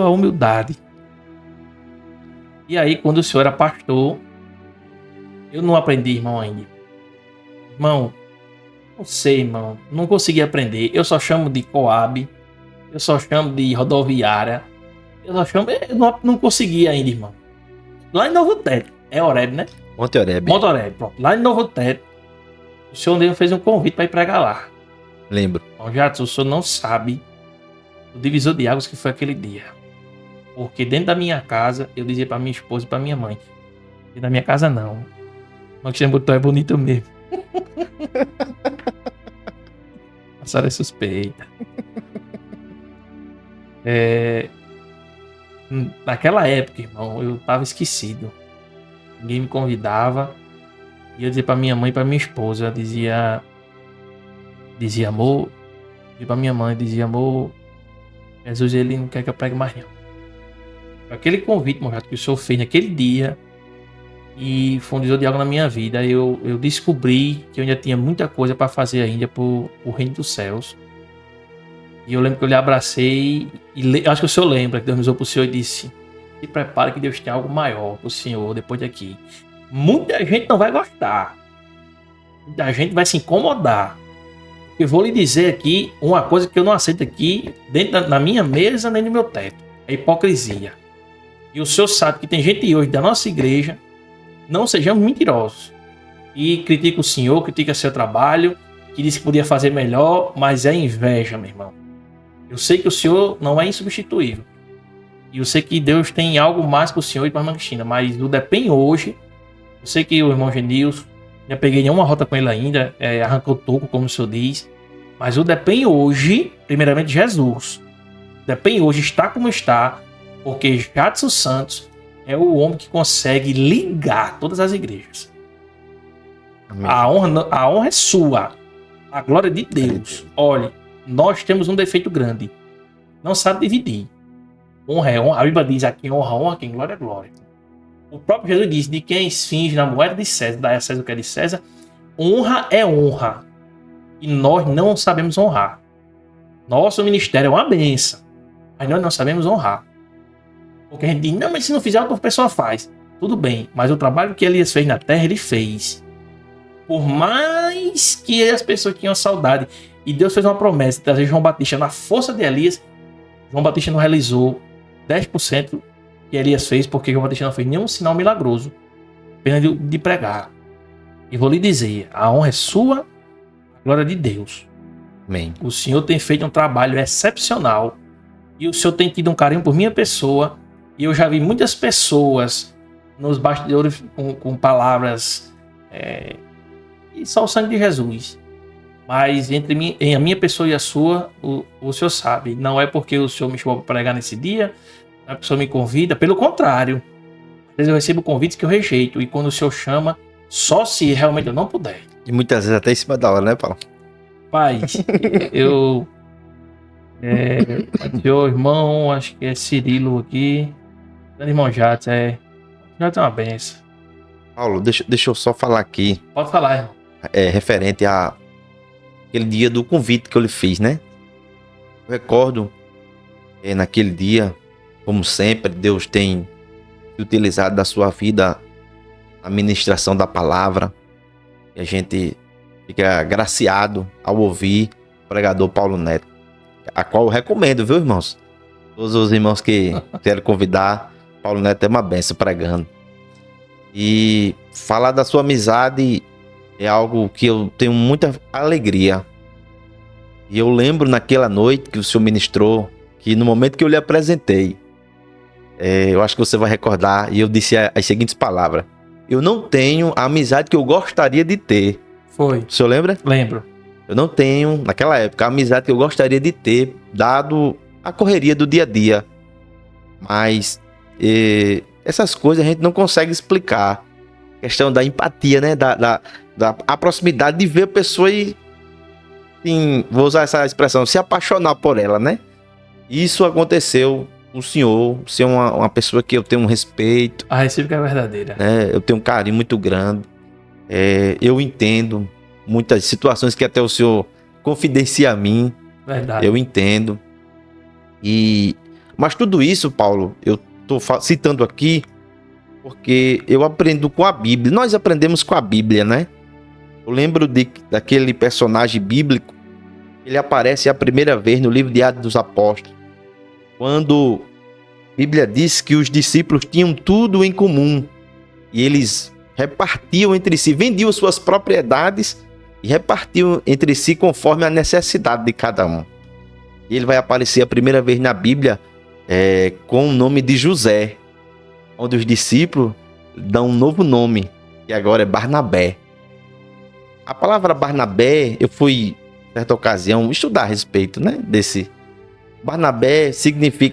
humildade. E aí, quando o senhor era pastor, eu não aprendi, irmão, ainda. Irmão, não sei, irmão. Não consegui aprender. Eu só chamo de Coab. Eu só chamo de rodoviária. Eu não consegui ainda, irmão. Lá em Novo Teto. É Oreb, né? Monte Oreb, pronto. Lá em Novo Teto. O senhor mesmo fez um convite para ir pregar lá. Lembro. Bom, Jadson, o senhor não sabe o divisor de águas que foi aquele dia. Porque dentro da minha casa, eu dizia para minha esposa e para minha mãe. E na minha casa, não. O que você botou é bonito mesmo. A senhora é suspeita. Naquela época, irmão, eu tava esquecido. Ninguém me convidava. E eu dizia pra minha mãe e pra minha esposa. Eu dizia, amor. E pra minha mãe, dizia, amor, Jesus, ele não quer que eu pregue mais não. Aquele convite, meu gato, que o senhor fez naquele dia. e foi um divisor de água na minha vida. Eu descobri que eu ainda tinha muita coisa para fazer ainda pro reino dos céus. E eu lembro que eu lhe abracei e acho que o senhor lembra que Deus me usou pro senhor e disse: se prepare que Deus tem algo maior pro senhor depois daqui. Muita gente não vai gostar. Muita gente vai se incomodar. Eu vou lhe dizer aqui uma coisa que eu não aceito aqui dentro na minha mesa nem no meu teto. É hipocrisia. E o senhor sabe que tem gente hoje da nossa igreja, não sejamos mentirosos, e critica o senhor, critica seu trabalho, que diz que podia fazer melhor, mas é inveja, meu irmão. Eu sei que o senhor não é insubstituível. E eu sei que Deus tem algo mais para o senhor e para a irmã Cristina, mas o DEPEN hoje, eu sei que o irmão Genilson, não peguei nenhuma rota com ele ainda, arrancou o toco, como o senhor diz, mas o DEPEN hoje, primeiramente Jesus, o DEPEN hoje está como está, porque Jadson Santos é o homem que consegue ligar todas as igrejas. A honra é sua. A glória de Deus. Olha, nós temos um defeito grande. Não sabe dividir. Honra é honra. A Bíblia diz: a quem honra, honra, a quem glória, glória. O próprio Jesus diz: de quem esfinge na moeda de César, dá a César o que é de César. Honra é honra. E nós não sabemos honrar. Nosso ministério é uma benção, mas nós não sabemos honrar. Porque a gente diz: não, mas se não fizer, outra pessoa faz. Tudo bem, mas o trabalho que Elias fez na terra, ele fez. Por mais que as pessoas tinham saudade, e Deus fez uma promessa de trazer João Batista na força de Elias, João Batista não realizou 10% que Elias fez, porque João Batista não fez nenhum sinal milagroso, apenas de pregar. E vou lhe dizer: a honra é sua, a glória é de Deus. Amém. O Senhor tem feito um trabalho excepcional, e o Senhor tem tido um carinho por minha pessoa, e eu já vi muitas pessoas nos bastidores com palavras, e só o sangue de Jesus. Mas em a minha pessoa e a sua, o Senhor sabe. Não é porque o Senhor me chamou para pregar nesse dia, não é porque o Senhor me convida. Pelo contrário, às vezes eu recebo convites que eu rejeito. E quando o Senhor chama, só se realmente eu não puder. E muitas vezes até em cima da hora, né, Paulo? Pai, eu... Senhor, irmão, acho que é Cirilo aqui. Grande irmão Jadson, Jadson é uma benção. Paulo, deixa eu só falar aqui. Pode falar, irmão. Referente a aquele dia do convite que eu lhe fiz, né? Eu recordo, naquele dia, como sempre, Deus tem utilizado da sua vida a ministração da palavra, e a gente fica agraciado ao ouvir o pregador Paulo Neto, a qual eu recomendo, viu, irmãos? Todos os irmãos que querem convidar, Paulo Neto é uma benção pregando. E falar da sua amizade é algo que eu tenho muita alegria. E eu lembro naquela noite que o senhor ministrou, que no momento que eu lhe apresentei, eu acho que você vai recordar, e eu disse as seguintes palavras: eu não tenho a amizade que eu gostaria de ter. Foi. O senhor lembra? Lembro. Eu não tenho, naquela época, a amizade que eu gostaria de ter, dado a correria do dia a dia. Mas essas coisas a gente não consegue explicar. A questão da empatia, né? A proximidade de ver a pessoa e, sim, vou usar essa expressão, se apaixonar por ela, né? Isso aconteceu com o senhor, ser uma pessoa que eu tenho um respeito. A recíproca é verdadeira. Né? Eu tenho um carinho muito grande. Eu entendo muitas situações que até o senhor confidencia a mim. Verdade. Eu entendo. Mas tudo isso, Paulo, eu estou citando aqui porque eu aprendo com a Bíblia. Nós aprendemos com a Bíblia, né? Eu lembro daquele personagem bíblico. Ele aparece a primeira vez no livro de Atos dos Apóstolos, quando a Bíblia diz que os discípulos tinham tudo em comum e eles repartiam entre si, vendiam suas propriedades e repartiam entre si conforme a necessidade de cada um. E ele vai aparecer a primeira vez na Bíblia com o nome de José, onde os discípulos dão um novo nome, que agora é Barnabé. A palavra Barnabé, eu fui, em certa ocasião, estudar a respeito, né, desse. Barnabé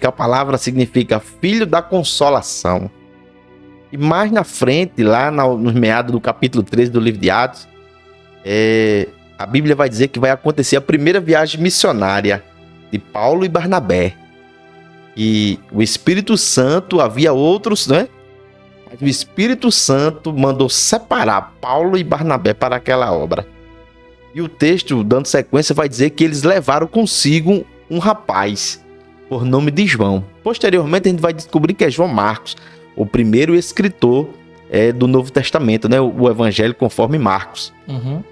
a palavra significa filho da consolação. E mais na frente, lá nos meados do capítulo 13 do livro de Atos, a Bíblia vai dizer que vai acontecer a primeira viagem missionária de Paulo e Barnabé. E o Espírito Santo, havia outros, né? O Espírito Santo mandou separar Paulo e Barnabé para aquela obra. E o texto, dando sequência, vai dizer que eles levaram consigo um rapaz, por nome de João. Posteriormente, a gente vai descobrir que é João Marcos, o primeiro escritor do Novo Testamento, né? O Evangelho conforme Marcos. Uhum.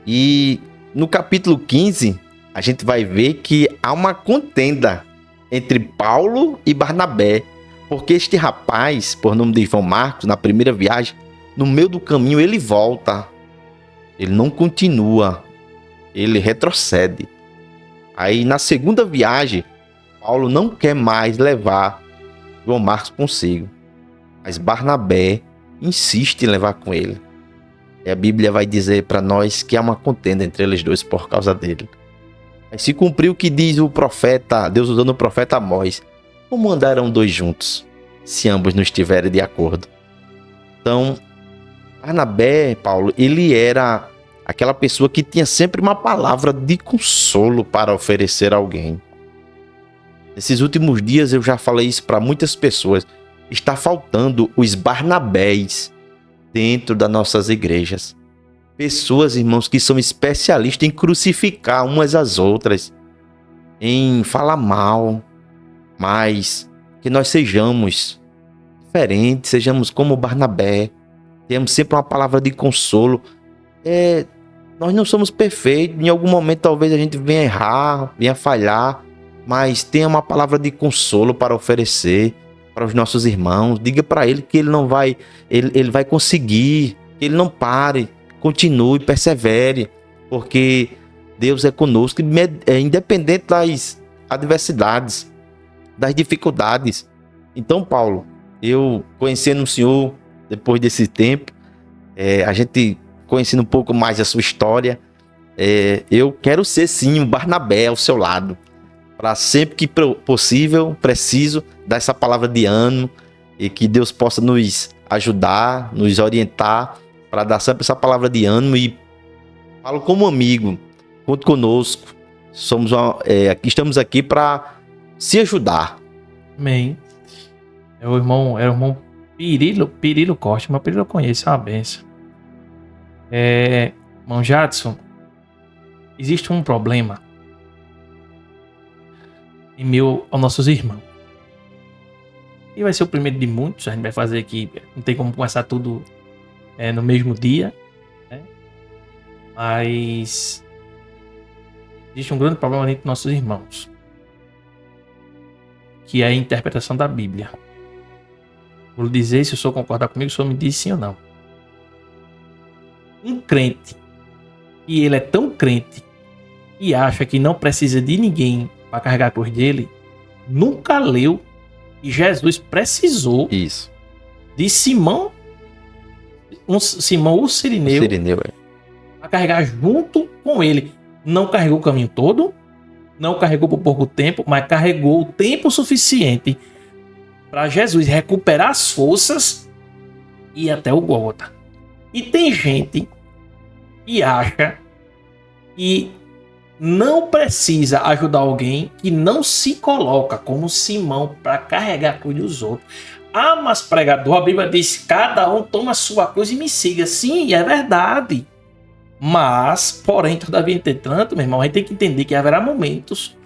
E no capítulo 15, a gente vai ver que há uma contenda entre Paulo e Barnabé, porque este rapaz, por nome de João Marcos, na primeira viagem, no meio do caminho ele volta. Ele não continua, ele retrocede. Aí na segunda viagem, Paulo não quer mais levar João Marcos consigo, mas Barnabé insiste em levar com ele. E a Bíblia vai dizer para nós que há uma contenda entre eles dois por causa dele. Aí se cumpriu o que diz o profeta, Deus usando o profeta Amós: como andarão dois juntos, se ambos não estiverem de acordo? Então, Barnabé, Paulo, ele era aquela pessoa que tinha sempre uma palavra de consolo para oferecer a alguém. Nesses últimos dias eu já falei isso para muitas pessoas. Está faltando os Barnabés dentro das nossas igrejas. Pessoas, irmãos, que são especialistas em crucificar umas às outras, em falar mal, mas que nós sejamos diferentes, sejamos como Barnabé, temos sempre uma palavra de consolo. Nós não somos perfeitos, em algum momento talvez a gente venha errar, venha falhar, mas tenha uma palavra de consolo para oferecer para os nossos irmãos. Diga para ele que ele não vai, ele vai conseguir, que ele não pare, continue, persevere, porque Deus é conosco, independente das adversidades, das dificuldades. Então, Paulo, eu conhecendo o Senhor depois desse tempo, a gente conhecendo um pouco mais a sua história, eu quero ser sim um Barnabé ao seu lado, para sempre que possível, preciso dar essa palavra de ânimo e que Deus possa nos ajudar, nos orientar para dar sempre essa palavra de ânimo. E falo como amigo, conte conosco, estamos aqui para se ajudar. Amém. Era o irmão Pirilo Costa, mas Pirilo eu conheço, é uma benção. Irmão Jadson, existe um problema em meio aos nossos irmãos. E vai ser o primeiro de muitos, a gente vai fazer aqui, não tem como começar tudo no mesmo dia, né? Mas existe um grande problema entre nossos irmãos, que é a interpretação da Bíblia. Vou dizer, se o senhor concordar comigo, o senhor me diz sim ou não. Um crente, e ele é tão crente, e acha que não precisa de ninguém para carregar a cruz dele, nunca leu que Jesus precisou de Simão o Cirineu para carregar junto com ele. Não carregou o caminho todo, não carregou por pouco tempo, mas carregou o tempo suficiente para Jesus recuperar as forças e ir até o Gólgota. E tem gente que acha que não precisa ajudar alguém que não se coloca como Simão para carregar a cruz dos outros. Ah, mas pregador, a Bíblia diz: cada um toma a sua cruz e me siga. Sim, é verdade. Mas, porém, todavia, entretanto, meu irmão, a gente tem que entender que haverá momentos.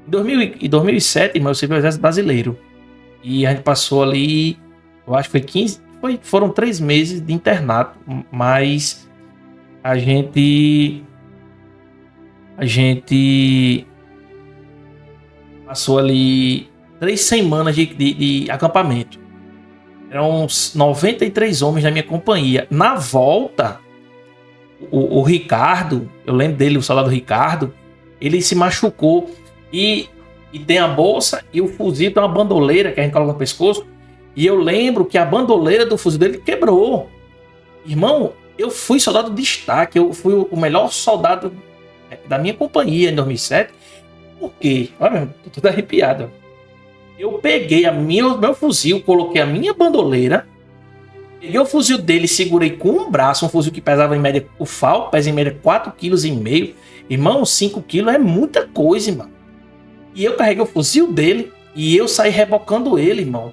Em 2007, irmão, eu servi o Exército Brasileiro. E a gente passou ali, eu acho que foram 3 meses de internato, mas a gente passou ali 3 semanas de acampamento. Eram uns 93 homens na minha companhia. Na volta, o Ricardo, eu lembro dele, o soldado Ricardo, ele se machucou e tem a bolsa e o fuzil tem uma bandoleira que a gente coloca no pescoço. E eu lembro que a bandoleira do fuzil dele quebrou. Irmão, eu fui soldado de destaque, eu fui o melhor soldado da minha companhia em 2007. Por quê? Olha, tô todo arrepiado. Eu peguei meu fuzil, coloquei a minha bandoleira, peguei o fuzil dele, segurei com um braço, um fuzil que pesava em média, o FAL pesa em média 4,5 kg. Irmão, 5 kg é muita coisa, irmão. E eu carreguei o fuzil dele e eu saí rebocando ele, irmão.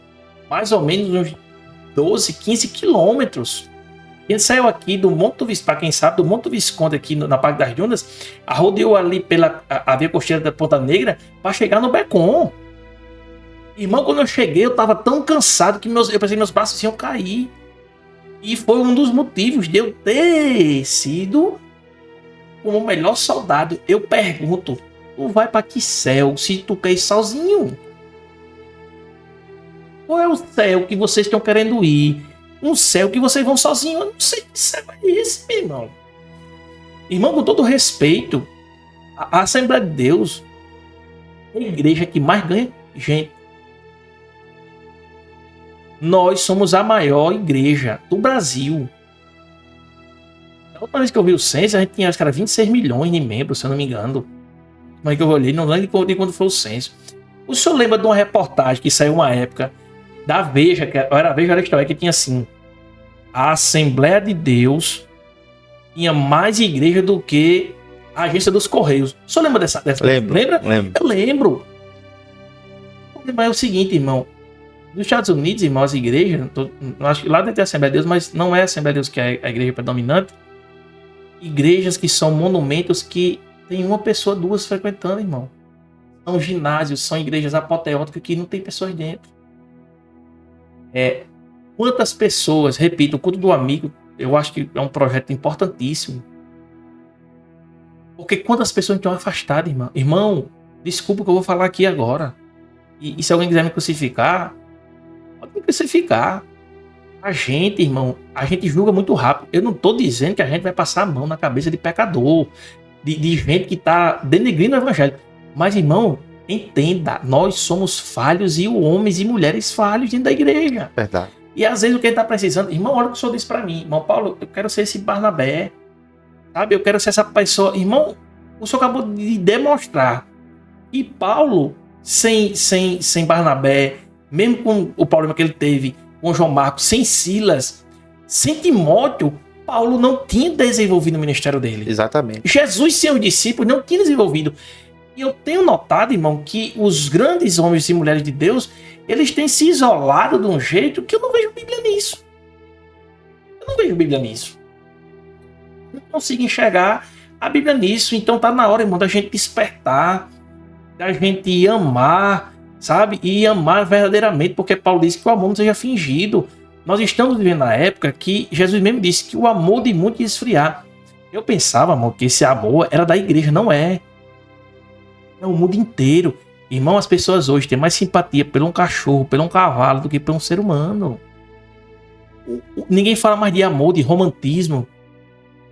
Mais ou menos uns 12, 15 quilômetros. A gente saiu aqui do Monte do Visconde, para quem sabe, do Monte do Visconde aqui na Parte das Dunas, rodeou ali pela a via costeira da Ponta Negra para chegar no Becon. Irmão, quando eu cheguei, eu tava tão cansado que eu pensei que meus braços iam cair. E foi um dos motivos de eu ter sido como o melhor soldado. Eu pergunto, tu vai para que céu se tu quer ir sozinho? Qual é o céu que vocês estão querendo ir? Um céu que vocês vão sozinhos? Eu não sei que céu é esse, meu irmão. Irmão, com todo respeito, a Assembleia de Deus é a igreja que mais ganha gente. Nós somos a maior igreja do Brasil. A última vez que eu vi o censo, a gente tinha, acho que era 26 milhões de membros, se eu não me engano. Mas que eu olhei, não lembro de quando foi o censo. O senhor lembra de uma reportagem que saiu uma época da Veja, que era a Veja era história, que tinha assim: a Assembleia de Deus tinha mais igreja do que a Agência dos Correios. O senhor lembra dessa? Lembra? Lembro. Eu lembro. Mas é o seguinte, irmão. Nos Estados Unidos, irmão, as igrejas, acho que lá deve ter a Assembleia de Deus, mas não é a Assembleia de Deus que é a igreja predominante. Igrejas que são monumentos que tem uma pessoa, duas frequentando, irmão. São ginásios, são igrejas apoteóticas que não tem pessoas dentro. Quantas pessoas, repito, o culto do amigo, eu acho que é um projeto importantíssimo. Porque quantas pessoas estão afastadas, irmão? Irmão, desculpa o que eu vou falar aqui agora. E se alguém quiser me crucificar, pode me crucificar. A gente, irmão, a gente julga muito rápido. Eu não estou dizendo que a gente vai passar a mão na cabeça de pecador, de gente que está denegrindo o evangelho. Mas, irmão, entenda, nós somos falhos e homens e mulheres falhos dentro da igreja. Verdade. E às vezes o que ele está precisando, irmão, olha o que o senhor disse para mim, irmão Paulo, eu quero ser esse Barnabé, sabe? Eu quero ser essa pessoa. Irmão, o senhor acabou de demonstrar que Paulo, sem Barnabé, mesmo com o problema que ele teve com João Marcos, sem Silas, sem Timóteo, Paulo não tinha desenvolvido o ministério dele. Exatamente. Jesus sem os discípulos não tinha desenvolvido. E eu tenho notado, irmão, que os grandes homens e mulheres de Deus, eles têm se isolado de um jeito que eu não vejo Bíblia nisso. Eu não vejo Bíblia nisso. Não consigo enxergar a Bíblia nisso. Então tá na hora, irmão, da gente despertar, da gente amar, sabe? E amar verdadeiramente, porque Paulo disse que o amor não seja fingido. Nós estamos vivendo na época que Jesus mesmo disse que o amor de muitos ia esfriar. Eu pensava, irmão, que esse amor era da igreja. Não é. É o mundo inteiro. Irmão, as pessoas hoje têm mais simpatia por um cachorro, por um cavalo, do que por um ser humano. Ninguém fala mais de amor, de romantismo.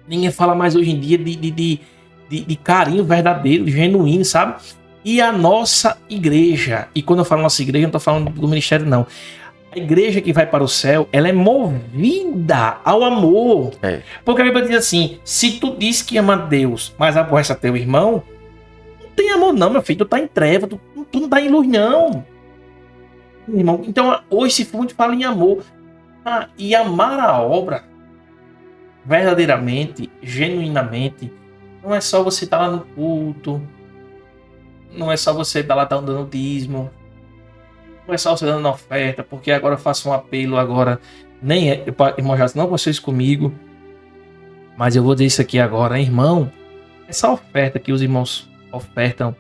Ninguém fala mais hoje em dia de carinho verdadeiro, genuíno, sabe? E a nossa igreja, e quando eu falo nossa igreja, eu não estou falando do ministério, não. A igreja que vai para o céu, ela é movida ao amor. Porque a Bíblia diz assim: se tu diz que ama Deus, mas aborrece a teu irmão, não tem amor não, meu filho. Tu tá em treva, tu não tá em luz, não. Irmão, então hoje se muito fala em amor. E amar a obra verdadeiramente, genuinamente, não é só você estar lá no culto, não é só você estar lá dando dízimo, não é só você dando oferta, porque agora eu faço um apelo agora, nem é, irmão, já não vocês comigo, mas eu vou dizer isso aqui agora, irmão, essa oferta que os irmãos ofertam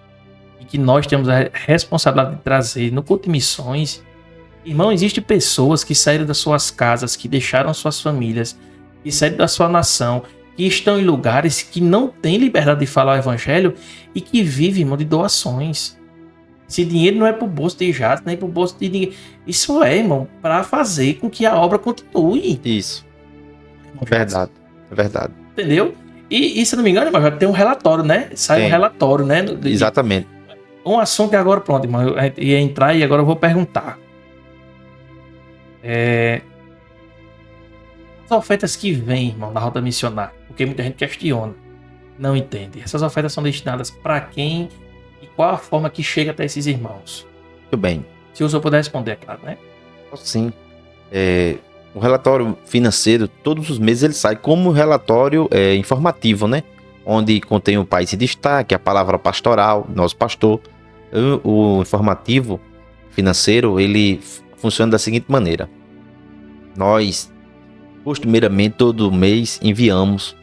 e que nós temos a responsabilidade de trazer no culto de missões, irmão, existem pessoas que saíram das suas casas, que deixaram suas famílias, que saíram da sua nação, que estão em lugares que não têm liberdade de falar o evangelho e que vivem, irmão, de doações. Esse dinheiro não é para o bolso de jato, nem para o bolso de ninguém. Isso é, irmão, para fazer com que a obra continue. Isso. Verdade. É verdade. Entendeu? E se não me engano, irmão, já tem um relatório, né? Sai um relatório, né? Exatamente. Um assunto que agora, pronto, irmão, eu ia entrar e agora eu vou perguntar. As ofertas que vêm, irmão, na rota missionária, porque muita gente questiona, não entende. Essas ofertas são destinadas para quem e qual a forma que chega até esses irmãos? Muito bem. Se o senhor puder responder, é claro, né? Sim. O relatório financeiro, todos os meses ele sai como relatório informativo, né? Onde contém o país em destaque, a palavra pastoral, nosso pastor. O informativo financeiro, ele funciona da seguinte maneira. nós, costumeiramente, todo mês enviamos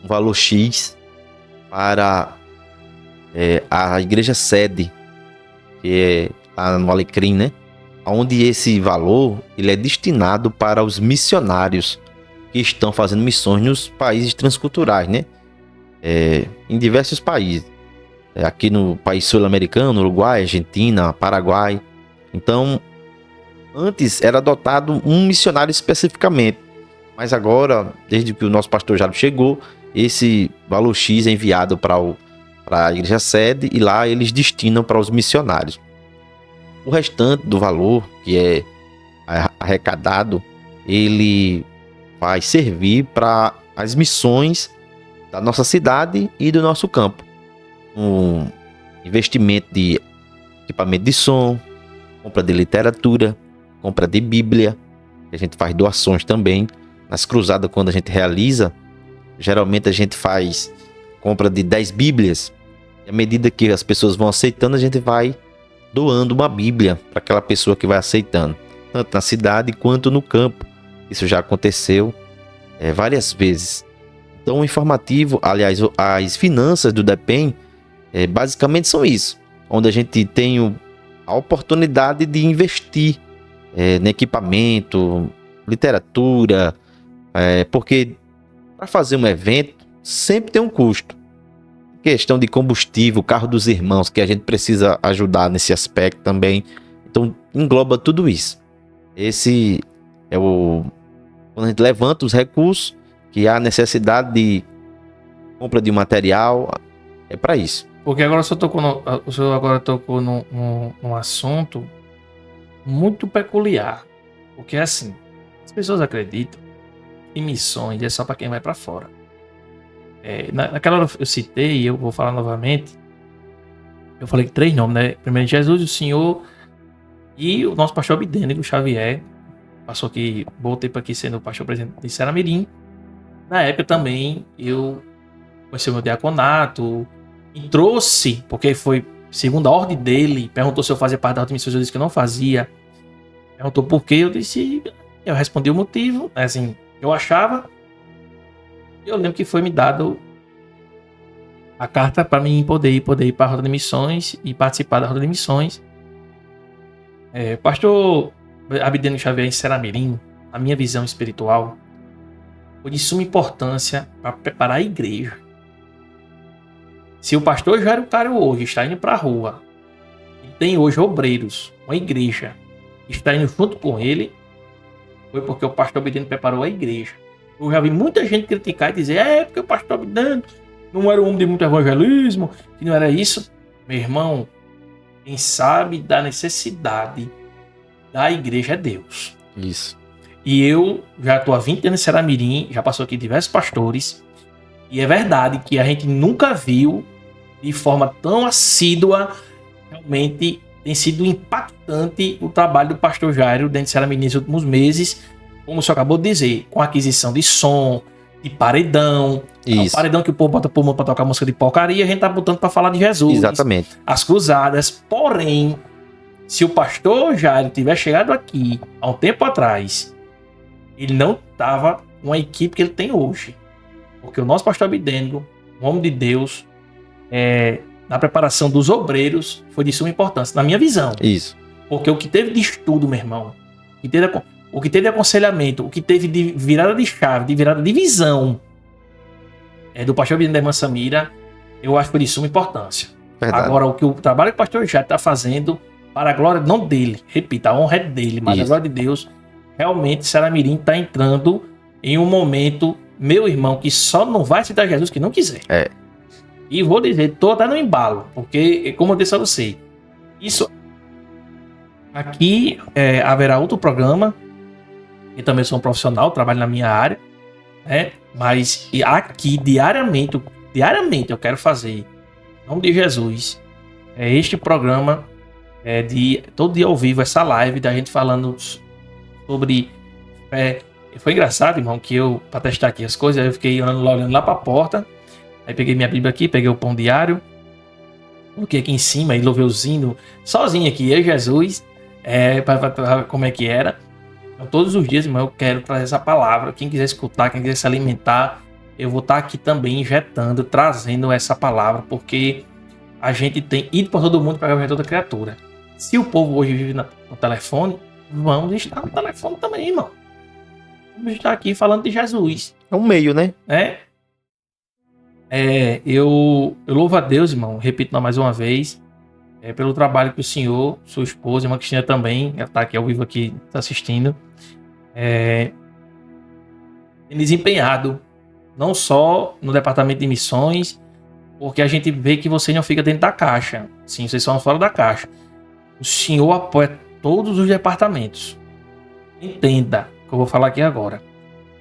um valor X para a igreja sede, que é lá no Alecrim, né? Onde esse valor ele é destinado para os missionários que estão fazendo missões nos países transculturais, né? Em diversos países. Aqui no país sul-americano, Uruguai, Argentina, Paraguai. Então, antes era adotado um missionário especificamente. Mas agora, desde que o nosso pastor Jário chegou, esse valor X é enviado para a igreja sede e lá eles destinam para os missionários. O restante do valor que é arrecadado, ele vai servir para as missões da nossa cidade e do nosso campo. Um investimento de equipamento de som, compra de literatura, compra de Bíblia, a gente faz doações também. Nas cruzadas, quando a gente realiza, geralmente a gente faz compra de 10 Bíblias. E à medida que as pessoas vão aceitando, a gente vai doando uma Bíblia para aquela pessoa que vai aceitando, tanto na cidade quanto no campo. Isso já aconteceu várias vezes. Então, o informativo, aliás, as finanças do DEPEN, basicamente são isso, onde a gente tem a oportunidade de investir em equipamento, literatura, porque para fazer um evento sempre tem um custo. Questão de combustível, carro dos irmãos, que a gente precisa ajudar nesse aspecto também. Então, engloba tudo isso. Esse é quando a gente levanta os recursos, que há necessidade de compra de material, é para isso. Porque agora o senhor agora tocou num assunto muito peculiar. Porque assim, as pessoas acreditam que missões é só para quem vai para fora. Naquela hora eu citei, e eu vou falar novamente. Eu falei 3 nomes, né? Primeiro Jesus, o Senhor e o nosso pastor Abidênico Xavier. Passou aqui, bom tempo aqui sendo o pastor presidente de Ceramirim. Na época também eu conheci o meu diaconato e trouxe, porque foi segundo a ordem dele, perguntou se eu fazia parte da Alta Missões, eu disse que eu não fazia. Perguntou por quê, eu respondi o motivo, assim, eu achava. Eu lembro que foi me dado a carta para mim poder ir para a Roda de Missões e participar da Roda de Missões. Pastor Abidênico Xavier em Ceramirim, a minha visão espiritual foi de suma importância para preparar a igreja. Se o pastor Jairo Cário hoje está indo para a rua e tem hoje obreiros, uma igreja que está indo junto com ele, foi porque o pastor Abidênico preparou a igreja. Eu já vi muita gente criticar e dizer porque o pastor Abidênico não era um homem de muito evangelismo, que não era isso. Meu irmão, quem sabe da necessidade da igreja é Deus. Isso. E eu já estou há 20 anos em Ceramirim, já passou aqui diversos pastores, e é verdade que a gente nunca viu de forma tão assídua, realmente tem sido impactante o trabalho do pastor Jairo dentro de Ceramirim nos últimos meses, como o senhor acabou de dizer, com aquisição de som, de paredão. O paredão que o povo bota por mão para tocar música de porcaria, a gente tá botando para falar de Jesus. Exatamente. As cruzadas. Porém, se o pastor Jairo tivesse chegado aqui há um tempo atrás, ele não tava com a equipe que ele tem hoje. Porque o nosso pastor Abidênico, um homem de Deus, na preparação dos obreiros, foi de suma importância, na minha visão. Isso. Porque o que teve de estudo, meu irmão, o que teve de aconselhamento, o que teve de virada de chave, de virada de visão do pastor Abidênico da irmã Samira, eu acho que foi de suma importância. Verdade. Agora, o trabalho que o pastor Jairo está fazendo, para a glória não dele, repita, a honra é dele, mas a glória de Deus, realmente Ceramirim está entrando em um momento, meu irmão, que só não vai aceitar Jesus que não quiser. E vou dizer, estou até no embalo, porque, como eu disse a você, isso aqui haverá outro programa. Eu também sou um profissional, trabalho na minha área, né? Mas aqui, diariamente eu quero fazer, em nome de Jesus, este programa de todo dia ao vivo, essa live da gente falando sobre fé. Foi engraçado, irmão, que eu, para testar aqui as coisas, eu fiquei olhando lá para a porta, aí peguei minha Bíblia aqui, peguei o pão diário, coloquei aqui em cima, e louvei o hino, sozinho aqui, eu e Jesus, para como é que era. Então, todos os dias, irmão, eu quero trazer essa palavra. Quem quiser escutar, quem quiser se alimentar, eu vou estar aqui também injetando, trazendo essa palavra, porque a gente tem ido para todo mundo para ganhar toda criatura. Se o povo hoje vive no telefone, vamos estar no telefone também, irmão. Vamos estar aqui falando de Jesus. É um meio, né? Eu louvo a Deus, irmão, repito mais uma vez, pelo trabalho que o senhor, sua esposa, irmã Cristina também, ela está aqui ao vivo aqui, está assistindo, tem desempenhado, não só no departamento de missões, porque a gente vê que você não fica dentro da caixa, sim, vocês são fora da caixa. O senhor apoia todos os departamentos. Entenda o que eu vou falar aqui agora.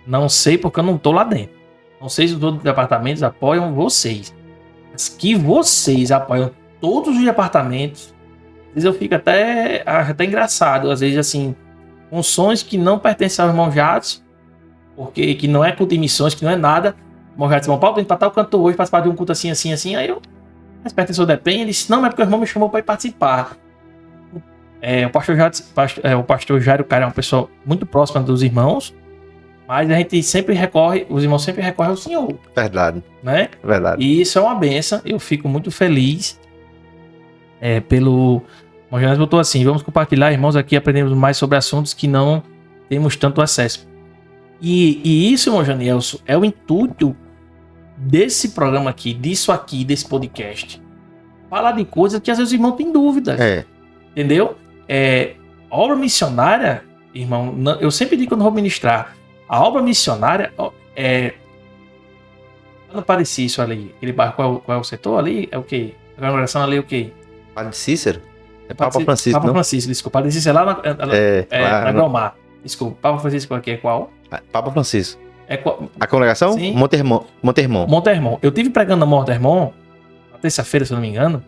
Não sei porque eu não estou lá dentro. Não sei se os outros departamentos apoiam vocês. Mas que vocês apoiam todos os departamentos, às vezes eu fico até engraçado. Às vezes, assim, funções que não pertencem ao irmão Jadson, porque que não é culto de missões, que não é nada. O irmão Jadson, Paulo, tem que estar o canto hoje, participar de um culto assim. Aí eu, mas pertence ao DEPEN? Ele disse, não, mas é porque o irmão me chamou para ir participar. O pastor Jairo, cara, é uma pessoa muito próxima dos irmãos, mas a gente sempre recorre, os irmãos sempre recorrem ao Senhor. Verdade. Né? Verdade. E isso é uma benção, eu fico muito feliz pelo... O Jonas botou assim, vamos compartilhar, irmãos, aqui aprendemos mais sobre assuntos que não temos tanto acesso. E isso, irmão Janelson, é o intuito desse programa aqui, desse podcast. Falar de coisas que às vezes os irmãos têm dúvidas. Entendeu? A obra missionária, irmão, eu sempre digo quando vou ministrar, a obra missionária não parecia isso ali. Aquele bairro, qual é o setor ali? É o quê? A congregação ali é o quê? Padre Cícero? É Papa Francisco, Papa não? Francisco, desculpa. Padre Cícero é lá na Gromar. Desculpa, Papa Francisco aqui é qual? Papa Francisco. Qual? A congregação? Sim. Montermont. Eu tive pregando na Montermont, na terça-feira, se eu não me engano.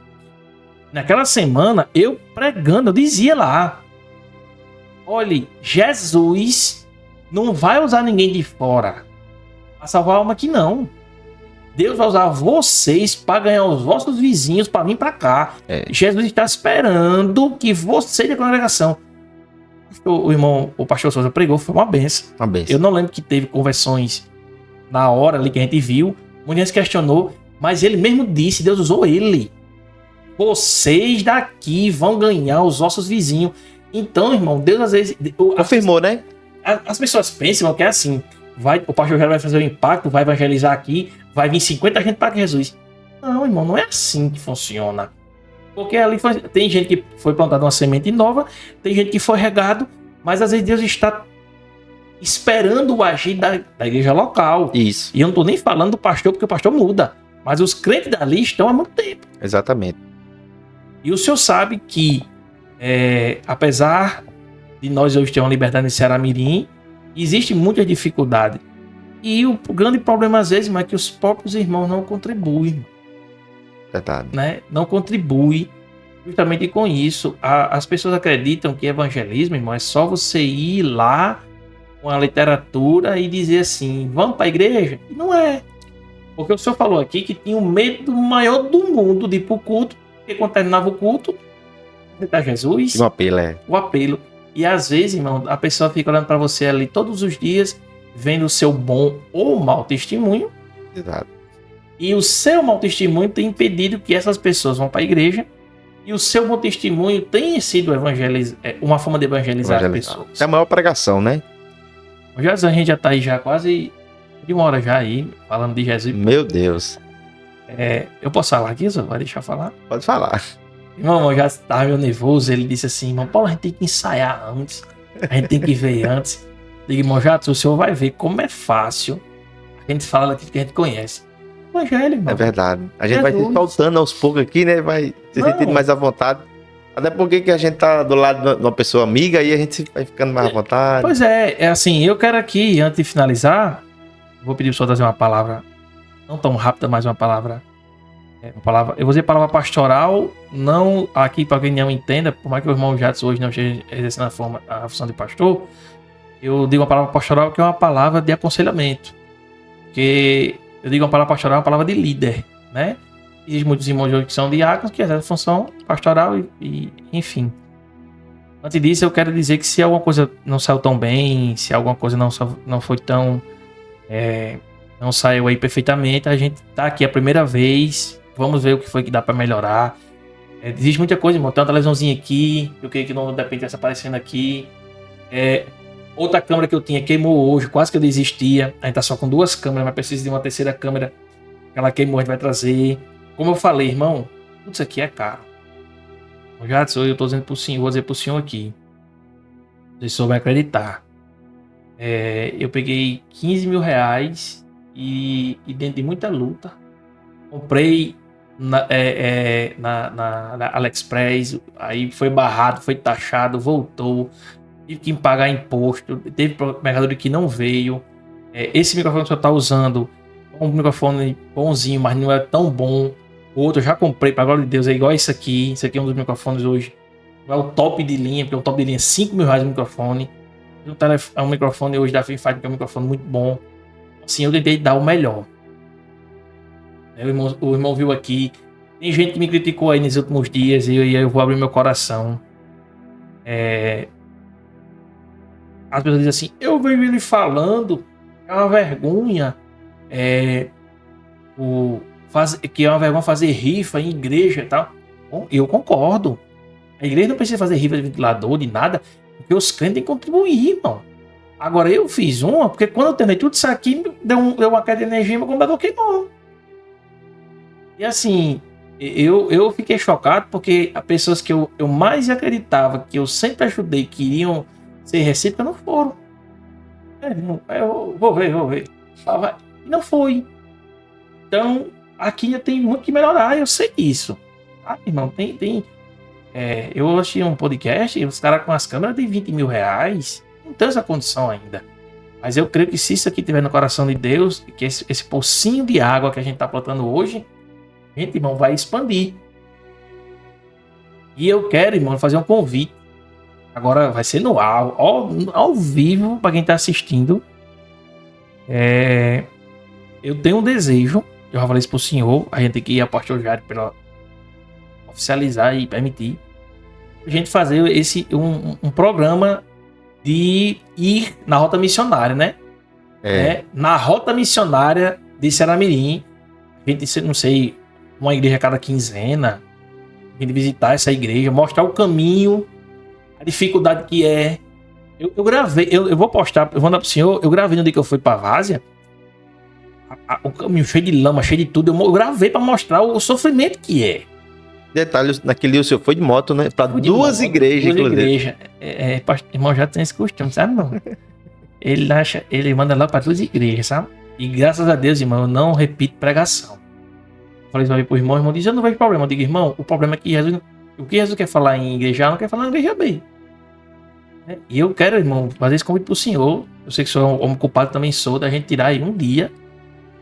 Naquela semana, eu pregando, eu dizia lá, olhe, Jesus não vai usar ninguém de fora para salvar a alma aqui, não. Deus vai usar vocês para ganhar os vossos vizinhos para vir para cá. Jesus está esperando que você da congregação. O pastor Souza pregou, foi uma benção. Eu não lembro que teve conversões na hora ali que a gente viu. Muita gente questionou, mas ele mesmo disse, Deus usou ele. Vocês daqui vão ganhar os vossos vizinhos. Então, irmão, Deus às vezes... Confirmou, né? As pessoas pensam que é assim. O pastor já vai fazer o impacto, vai evangelizar aqui, vai vir 50 gente para Jesus. Não, irmão, não é assim que funciona. Porque ali tem gente que foi plantada uma semente nova, tem gente que foi regado, mas às vezes Deus está esperando o agir da igreja local. Isso. E eu não estou nem falando do pastor, porque o pastor muda. Mas os crentes dali estão há muito tempo. Exatamente. E o senhor sabe que, apesar de nós hoje ter uma liberdade no Ceará Mirim, existe muita dificuldade. E o grande problema, às vezes, é que os próprios irmãos não contribuem. Verdade. Né? Não contribuem justamente com isso. As pessoas acreditam que evangelismo, irmão, é só você ir lá com a literatura e dizer assim, vamos para a igreja? Não é. Porque o senhor falou aqui que tinha o medo maior do mundo de ir para o culto, porque quando terminava o culto, aceitar Jesus. O apelo. E às vezes, irmão, a pessoa fica olhando para você ali todos os dias, vendo o seu bom ou mau testemunho. Exato. E o seu mau testemunho tem impedido que essas pessoas vão para a igreja. E o seu bom testemunho tem sido uma forma de evangelizar as pessoas. É a maior pregação, né? A gente já está aí já quase de uma hora já aí, falando de Jesus. Meu Deus. Eu posso falar aqui, só? Vai deixar eu falar? Pode falar. Irmão, eu já estava meio nervoso. Ele disse assim, irmão Paulo, a gente tem que ensaiar antes. A gente tem que ver antes. Digo, irmão Jadson, o senhor vai ver como é fácil a gente fala daquilo que a gente conhece. Evangelho, irmão. É verdade. A gente vai se soltando aos poucos aqui, né? Vai se sentindo mais à vontade. Até porque que a gente tá do lado de uma pessoa amiga e a gente vai ficando mais à vontade. Pois é assim, eu quero aqui, antes de finalizar, vou pedir para o senhor trazer uma palavra, não tão rápida, mas uma palavra, eu vou dizer palavra pastoral, não aqui para quem não entenda, por mais que o irmão Jadson hoje não esteja exercendo a função de pastor, eu digo uma palavra pastoral que é uma palavra de aconselhamento. Porque eu digo uma palavra pastoral, é uma palavra de líder, né? Existem muitos irmãos hoje que são diáconos, que exercem a função pastoral e enfim. Antes disso, eu quero dizer que se alguma coisa não saiu tão bem, se alguma coisa não foi tão... não saiu aí perfeitamente, a gente tá aqui a primeira vez, vamos ver o que foi que dá pra melhorar. Existe muita coisa, irmão. Tem uma televisãozinha aqui, eu creio que não de repente essa aparecendo aqui. Outra câmera que eu tinha queimou hoje, quase que eu desistia. A gente tá só com 2 câmeras, mas precisa de uma terceira câmera. Ela queimou, a gente vai trazer. Como eu falei, irmão, tudo isso aqui é caro. Jadson, eu tô dizendo pro senhor, vou dizer pro senhor aqui. Vocês souberem acreditar. Eu peguei 15 mil reais e dentro de muita luta, comprei na AliExpress, aí foi barrado, foi taxado, voltou, tive que pagar imposto, teve mercadoria que não veio. Esse microfone que eu tá usando é um microfone bonzinho, mas não é tão bom. O outro eu já comprei, para glória de Deus, é igual esse aqui. Esse aqui é um dos microfones hoje. Não é o top de linha, porque é um top de linha 5 mil reais o microfone. É um microfone hoje da Finfire, que é um microfone muito bom. Assim, eu tentei dar o melhor. O irmão viu aqui. Tem gente que me criticou aí nos últimos dias e eu vou abrir meu coração. As pessoas dizem assim, eu vejo ele falando, é uma vergonha. Que é uma vergonha fazer rifa em igreja e tal. Bom, eu concordo. A igreja não precisa fazer rifa de ventilador, de nada, porque os crentes têm que contribuir, irmão. Agora eu fiz uma, porque quando eu terminei tudo isso aqui, deu uma queda de energia e meu computador queimou. E assim, eu fiquei chocado porque as pessoas que eu mais acreditava, que eu sempre ajudei, que iriam ser recíprocas, não foram. Eu vou ver. E não foi. Então, aqui ainda tem muito que melhorar, eu sei disso. Tá, irmão? Eu achei um podcast e os caras com as câmeras de 20 mil reais. Não tem essa condição ainda. Mas eu creio que se isso aqui estiver no coração de Deus, que esse pocinho de água que a gente está plantando hoje, a gente, irmão, vai expandir. E eu quero, irmão, fazer um convite. Agora vai ser ao vivo, para quem está assistindo. Eu tenho um desejo, eu já falei isso pro senhor, a gente tem que ir ao pastor Jair para oficializar e permitir a gente fazer um programa de ir na rota missionária, né? Na rota missionária de Ceará-Mirim, a gente, não sei, uma igreja a cada quinzena, a gente visitar essa igreja, mostrar o caminho, a dificuldade que é. Eu gravei, eu vou postar, eu vou mandar pro senhor, eu gravei no dia que eu fui pra Várzea, o caminho cheio de lama, cheio de tudo, eu gravei pra mostrar o sofrimento que é. Detalhes, naquele dia o senhor foi de moto, né? Pra duas igrejas, inclusive. Irmão já tem esse costume, sabe, irmão? Ele manda lá pra 2 igrejas, sabe? E graças a Deus, irmão, eu não repito pregação. Falei isso pro irmão, o irmão diz, eu não vejo problema. Eu digo, irmão, o problema é que o que Jesus quer falar em igreja A, não quer falar em igreja B. E eu quero, irmão, fazer esse convite pro senhor. Eu sei que o senhor é um homem culpado, também sou, da gente tirar aí um dia,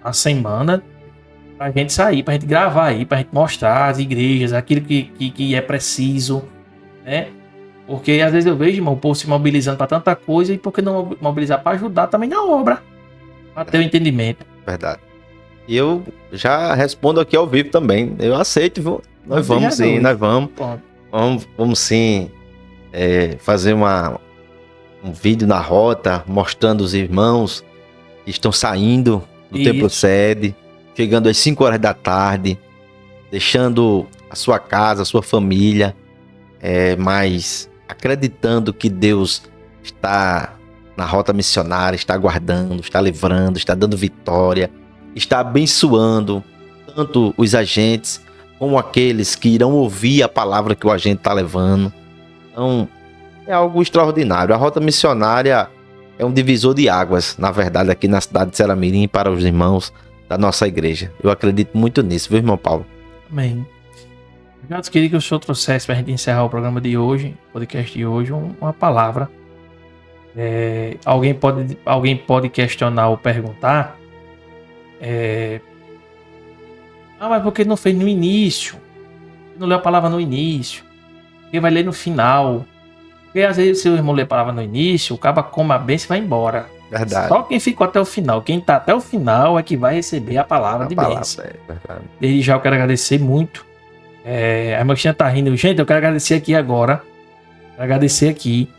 a semana, pra gente sair, pra gente gravar aí, pra gente mostrar as igrejas, aquilo que é preciso, né? Porque às vezes eu vejo, irmão, o povo se mobilizando pra tanta coisa, e por que não mobilizar pra ajudar também na obra? Pra ter o entendimento. Verdade. E eu já respondo aqui ao vivo também. Eu aceito, viu? Nós vamos sim, nós vamos. Vamos sim fazer um vídeo na rota, mostrando os irmãos que estão saindo do templo sede, chegando às 5 horas da tarde, deixando a sua casa, a sua família, mas acreditando que Deus está na rota missionária, está guardando, está livrando, está dando vitória, está abençoando tanto os agentes como aqueles que irão ouvir a palavra que o agente está levando. Então, é algo extraordinário. A rota missionária é um divisor de águas, na verdade, aqui na cidade de Ceará-Mirim, para os irmãos da nossa igreja. Eu acredito muito nisso, viu, irmão Paulo? Amém. Eu queria que o senhor trouxesse para a gente encerrar o programa de hoje, o podcast de hoje, uma palavra. Alguém pode questionar ou perguntar, mas por que não fez no início? Não leu a palavra no início? Porque vai ler no final? Porque às vezes se o irmão lê a palavra no início, o cara come a bênção e vai embora. Verdade. Só quem ficou até o final, quem tá até o final é que vai receber a palavra de bênção. Desde já eu quero agradecer muito. A Marchinha tá rindo. Gente, eu quero agradecer aqui agora Agradecer aqui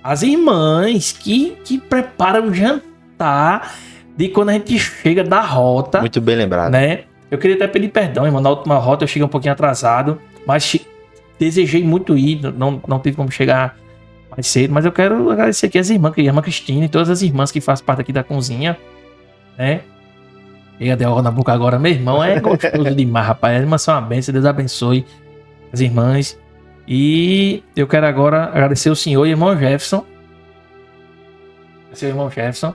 as irmãs que preparam o jantar de quando a gente chega da rota. Muito bem lembrado. Né? Eu queria até pedir perdão, irmão. Na última rota eu cheguei um pouquinho atrasado, mas desejei muito ir, não tive como chegar mais cedo, mas eu quero agradecer aqui as irmãs, a irmã Cristina e todas as irmãs que fazem parte aqui da cozinha, né? Chega de água na boca agora, meu irmão, é gostoso demais, rapaz. As irmãs são uma bênção, Deus abençoe as irmãs. E eu quero agora agradecer o senhor e o irmão Jefferson. Seu irmão Jefferson.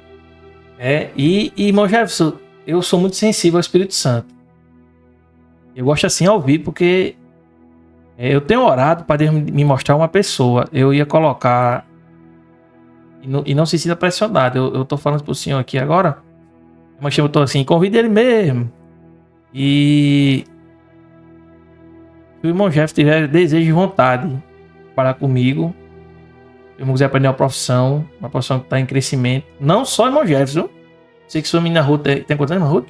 E irmão Jefferson, eu sou muito sensível ao Espírito Santo. Eu gosto assim ao vivo, porque eu tenho orado para Deus me mostrar uma pessoa. Eu ia colocar e não se sinta pressionado. Eu tô falando pro senhor aqui agora. Mas eu tô assim, convida ele mesmo. E se o irmão Jefferson tiver desejo e vontade de falar comigo, se o irmão quiser aprender uma profissão que tá em crescimento, não só o irmão Jefferson. Sei que sua menina Ruth tem quantos anos, irmã Ruth?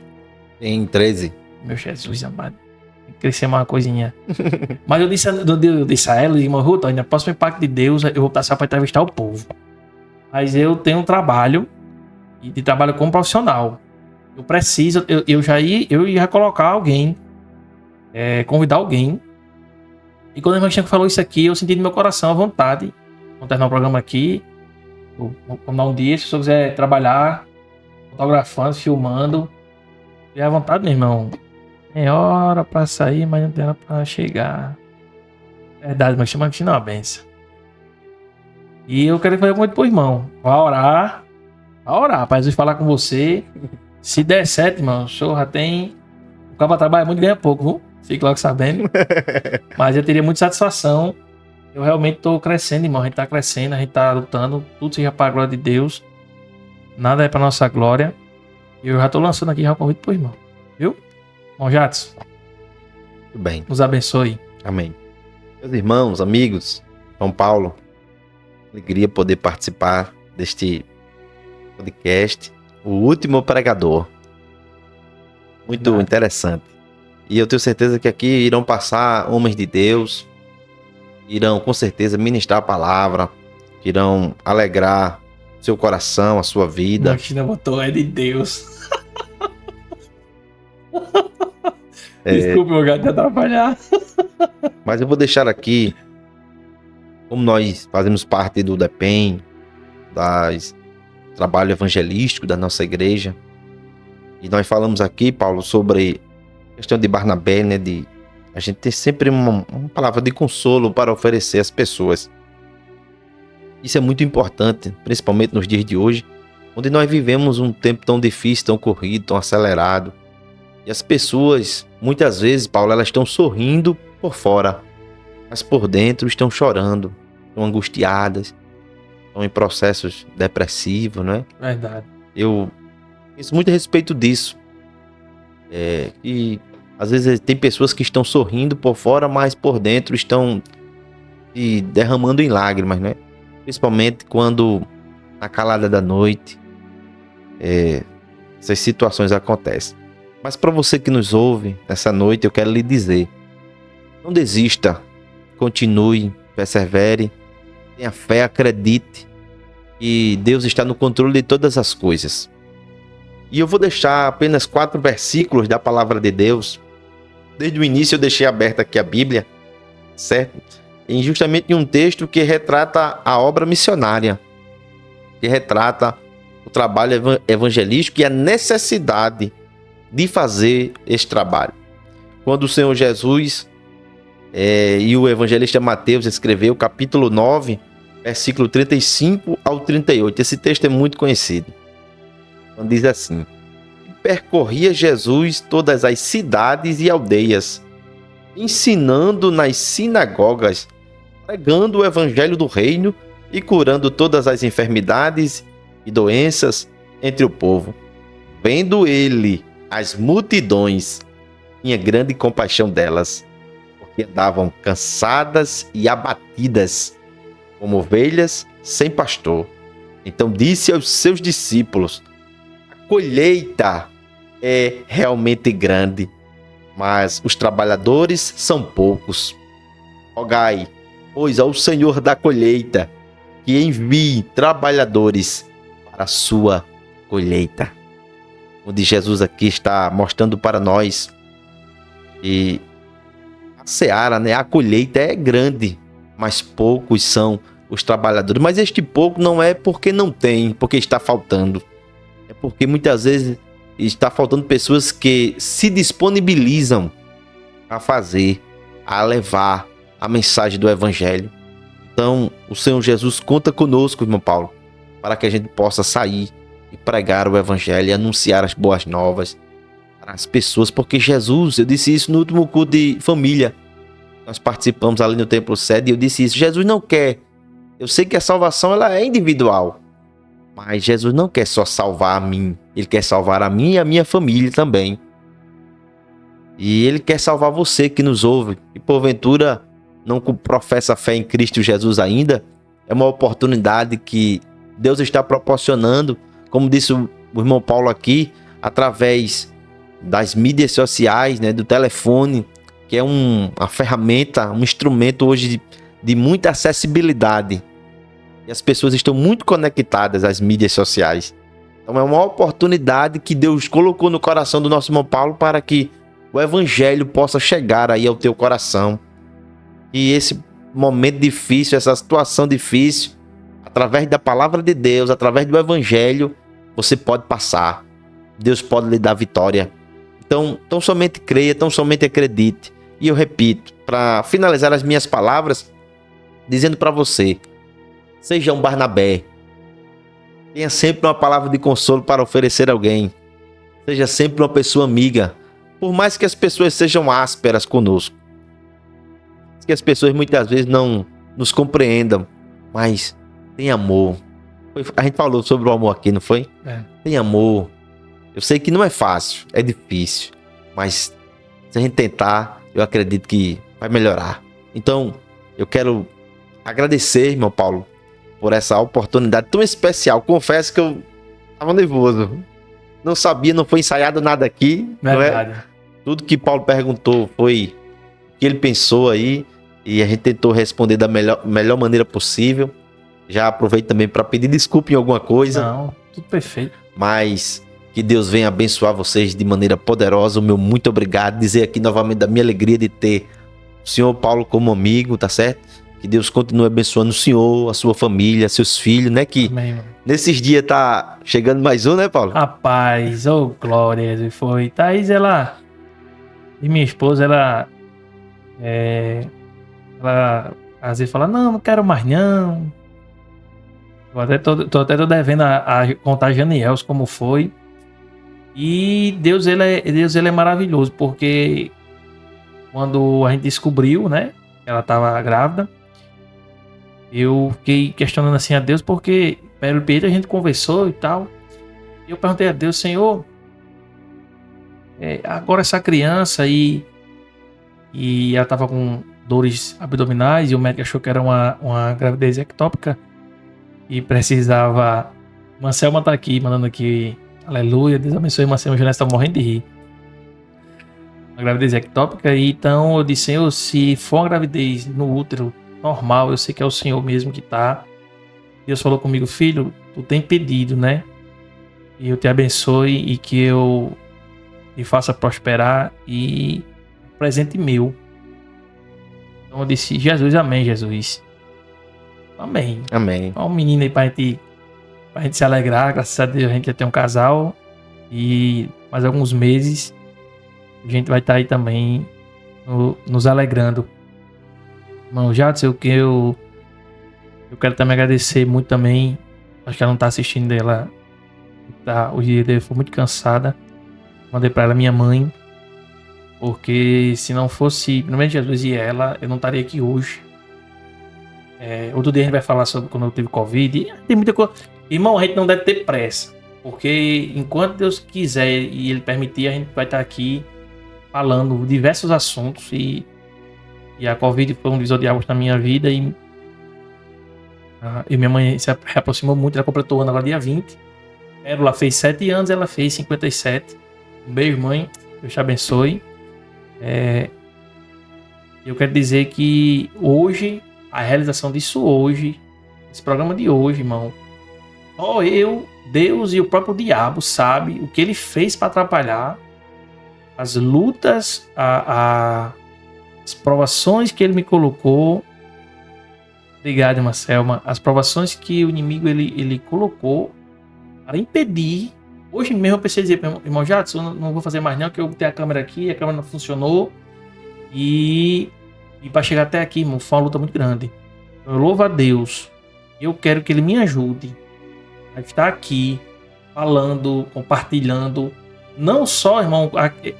Tem 13. Meu Jesus amado. Tem que crescer uma coisinha. Mas eu disse a ela, irmã Ruth, no próximo Impacto de Deus, eu vou passar para entrevistar o povo. Mas eu tenho um trabalho, de trabalho como profissional. Eu preciso, eu ia colocar alguém, convidar alguém. E quando a irmã Chico falou isso aqui, eu senti no meu coração a vontade. Vamos terminar o programa aqui. Vamos dar um dia, se você quiser trabalhar, fotografando, filmando, e à vontade, meu irmão. Tem hora pra sair, mas não tem hora pra chegar. Verdade, mas chama que não é uma benção. E eu quero fazer muito pro irmão. Vai orar pra Jesus falar com você. Se der certo, irmão, o senhor já tem. O cara trabalha muito e ganha pouco, viu? Fique logo sabendo. Mas eu teria muita satisfação. Eu realmente tô crescendo, irmão. A gente tá crescendo, a gente tá lutando. Tudo seja para a glória de Deus. Nada é para nossa glória. E eu já tô lançando aqui já o convite pro irmão. Viu? Irmão Jadson. Tudo bem. Nos abençoe. Amém. Meus irmãos, amigos, São Paulo, alegria poder participar deste podcast. O último pregador. Muito interessante. E eu tenho certeza que aqui irão passar homens de Deus, irão com certeza ministrar a palavra, irão alegrar seu coração, a sua vida. A China botou de Deus. Desculpa, meu gato, te atrapalhar. Mas eu vou deixar aqui, como nós fazemos parte do DEPEN, trabalho evangelístico da nossa igreja, e nós falamos aqui, Paulo, sobre a questão de Barnabé, né, de a gente ter sempre uma palavra de consolo para oferecer às pessoas. Isso é muito importante, principalmente nos dias de hoje, onde nós vivemos um tempo tão difícil, tão corrido, tão acelerado. E as pessoas, muitas vezes, Paulo, elas estão sorrindo por fora, mas por dentro estão chorando, estão angustiadas, estão em processos depressivos, não é? Verdade. Eu penso muito a respeito disso. E às vezes tem pessoas que estão sorrindo por fora, mas por dentro estão se derramando em lágrimas, né? Principalmente quando na calada da noite essas situações acontecem. Mas para você que nos ouve nessa noite, eu quero lhe dizer: não desista, continue, persevere, tenha fé, acredite que Deus está no controle de todas as coisas. E eu vou deixar apenas 4 versículos da palavra de Deus. Desde o início eu deixei aberta aqui a Bíblia, certo? E justamente em um texto que retrata a obra missionária, que retrata o trabalho evangelístico e a necessidade de fazer esse trabalho. Quando o Senhor Jesus e o evangelista Mateus escreveu capítulo 9, versículo 35 ao 38. Esse texto é muito conhecido. Quando diz assim: percorria Jesus todas as cidades e aldeias, ensinando nas sinagogas, pregando o evangelho do reino e curando todas as enfermidades e doenças entre o povo. Vendo ele as multidões, tinha grande compaixão delas, porque andavam cansadas e abatidas, como ovelhas sem pastor. Então disse aos seus discípulos: a colheita é realmente grande, mas os trabalhadores são poucos. Rogai pois ao Senhor da colheita que envie trabalhadores para a sua colheita. Onde Jesus aqui está mostrando para nós que a seara, né, a colheita é grande, mas poucos são os trabalhadores. Mas este pouco não é porque não tem, porque está faltando. É porque muitas vezes está faltando pessoas que se disponibilizam a fazer, a levar a mensagem do Evangelho. Então, o Senhor Jesus conta conosco, irmão Paulo, para que a gente possa sair e pregar o Evangelho e anunciar as boas novas para as pessoas. Porque Jesus, eu disse isso no último culto de família, nós participamos ali no Templo Sede, e eu disse isso, Jesus não quer, eu sei que a salvação ela é individual, mas Jesus não quer só salvar a mim, Ele quer salvar a mim e a minha família também. E Ele quer salvar você que nos ouve e porventura não professa fé em Cristo Jesus ainda. É uma oportunidade que Deus está proporcionando, como disse o irmão Paulo aqui, através das mídias sociais, né, do telefone, que é uma ferramenta, um instrumento hoje de muita acessibilidade. E as pessoas estão muito conectadas às mídias sociais. Então é uma oportunidade que Deus colocou no coração do nosso irmão Paulo para que o Evangelho possa chegar aí ao teu coração. E esse momento difícil, essa situação difícil, através da palavra de Deus, através do Evangelho, você pode passar. Deus pode lhe dar vitória. Então, tão somente creia, tão somente acredite. E eu repito, para finalizar as minhas palavras, dizendo para você, seja um Barnabé. Tenha sempre uma palavra de consolo para oferecer a alguém. Seja sempre uma pessoa amiga. Por mais que as pessoas sejam ásperas conosco, que as pessoas muitas vezes não nos compreendam, mas tem amor. A gente falou sobre o amor aqui, não foi? Tem amor. Eu sei que não é fácil, é difícil, mas se a gente tentar, eu acredito que vai melhorar. Então, eu quero agradecer, irmão Paulo, por essa oportunidade tão especial. Confesso que eu estava nervoso. Não sabia, não foi ensaiado nada aqui. Verdade. Não é? Tudo que Paulo perguntou foi o que ele pensou aí e a gente tentou responder da melhor maneira possível. Já aproveito também para pedir desculpa em alguma coisa. Não, tudo perfeito. Mas que Deus venha abençoar vocês de maneira poderosa. O meu muito obrigado. Dizer aqui novamente da minha alegria de ter o senhor Paulo como amigo, tá certo? Que Deus continue abençoando o senhor, a sua família, seus filhos, né? Que Amém, nesses dias tá chegando mais um, né, Paulo? Rapaz, glória, foi. Thaís, ela... E minha esposa, ela às vezes fala, não quero mais não. Tô até devendo a contar a Janiels como foi. E Deus ele é maravilhoso, porque quando a gente descobriu, né, ela tava grávida, eu fiquei questionando assim a Deus, porque pelo peito a gente conversou e tal. E eu perguntei a Deus, Senhor, agora essa criança e ela tava com dores abdominais e o médico achou que era uma gravidez ectópica e precisava... Manselma tá aqui, mandando aqui, aleluia, Deus abençoe, Manselma, Janessa tá morrendo de rir. Uma gravidez ectópica, e então eu disse, Senhor, se for uma gravidez no útero normal, eu sei que é o Senhor mesmo que tá. Deus falou comigo, filho, tu tem pedido, né? E eu te abençoe e que eu me faça prosperar e presente meu. Então eu disse, Jesus, amém, Jesus. Amém. Amém. Olha um menino aí pra gente se alegrar. Graças a Deus a gente já tem um casal. E mais alguns meses a gente vai estar aí também nos alegrando. Irmão, já sei o que eu quero também agradecer muito também. Acho que ela não tá assistindo dela. O dia dele foi muito cansada. Mandei pra ela minha mãe. Porque se não fosse primeiro Jesus e ela, eu não estaria aqui hoje. Outro dia a gente vai falar sobre quando eu tive Covid. Tem muita coisa. Irmão, a gente não deve ter pressa. Porque enquanto Deus quiser e Ele permitir, a gente vai estar aqui falando diversos assuntos. E a Covid foi um divisor de águas na minha vida. E minha mãe se aproximou muito. Ela completou o ano agora dia 20. Ela fez 7 anos, ela fez 57. Um beijo, mãe. Deus te abençoe. Eu quero dizer que hoje a realização disso hoje, esse programa de hoje, irmão. Só eu, Deus e o próprio diabo sabe o que ele fez para atrapalhar as lutas, as provações que ele me colocou. Obrigado, irmã Selma. As provações que o inimigo ele colocou para impedir. Hoje mesmo eu pensei dizer, irmão Jadson, eu não vou fazer mais não, que eu botei a câmera aqui, a câmera não funcionou. E para chegar até aqui, irmão, foi uma luta muito grande. Eu louvo a Deus. Eu quero que ele me ajude a estar aqui, falando, compartilhando. Não só, irmão,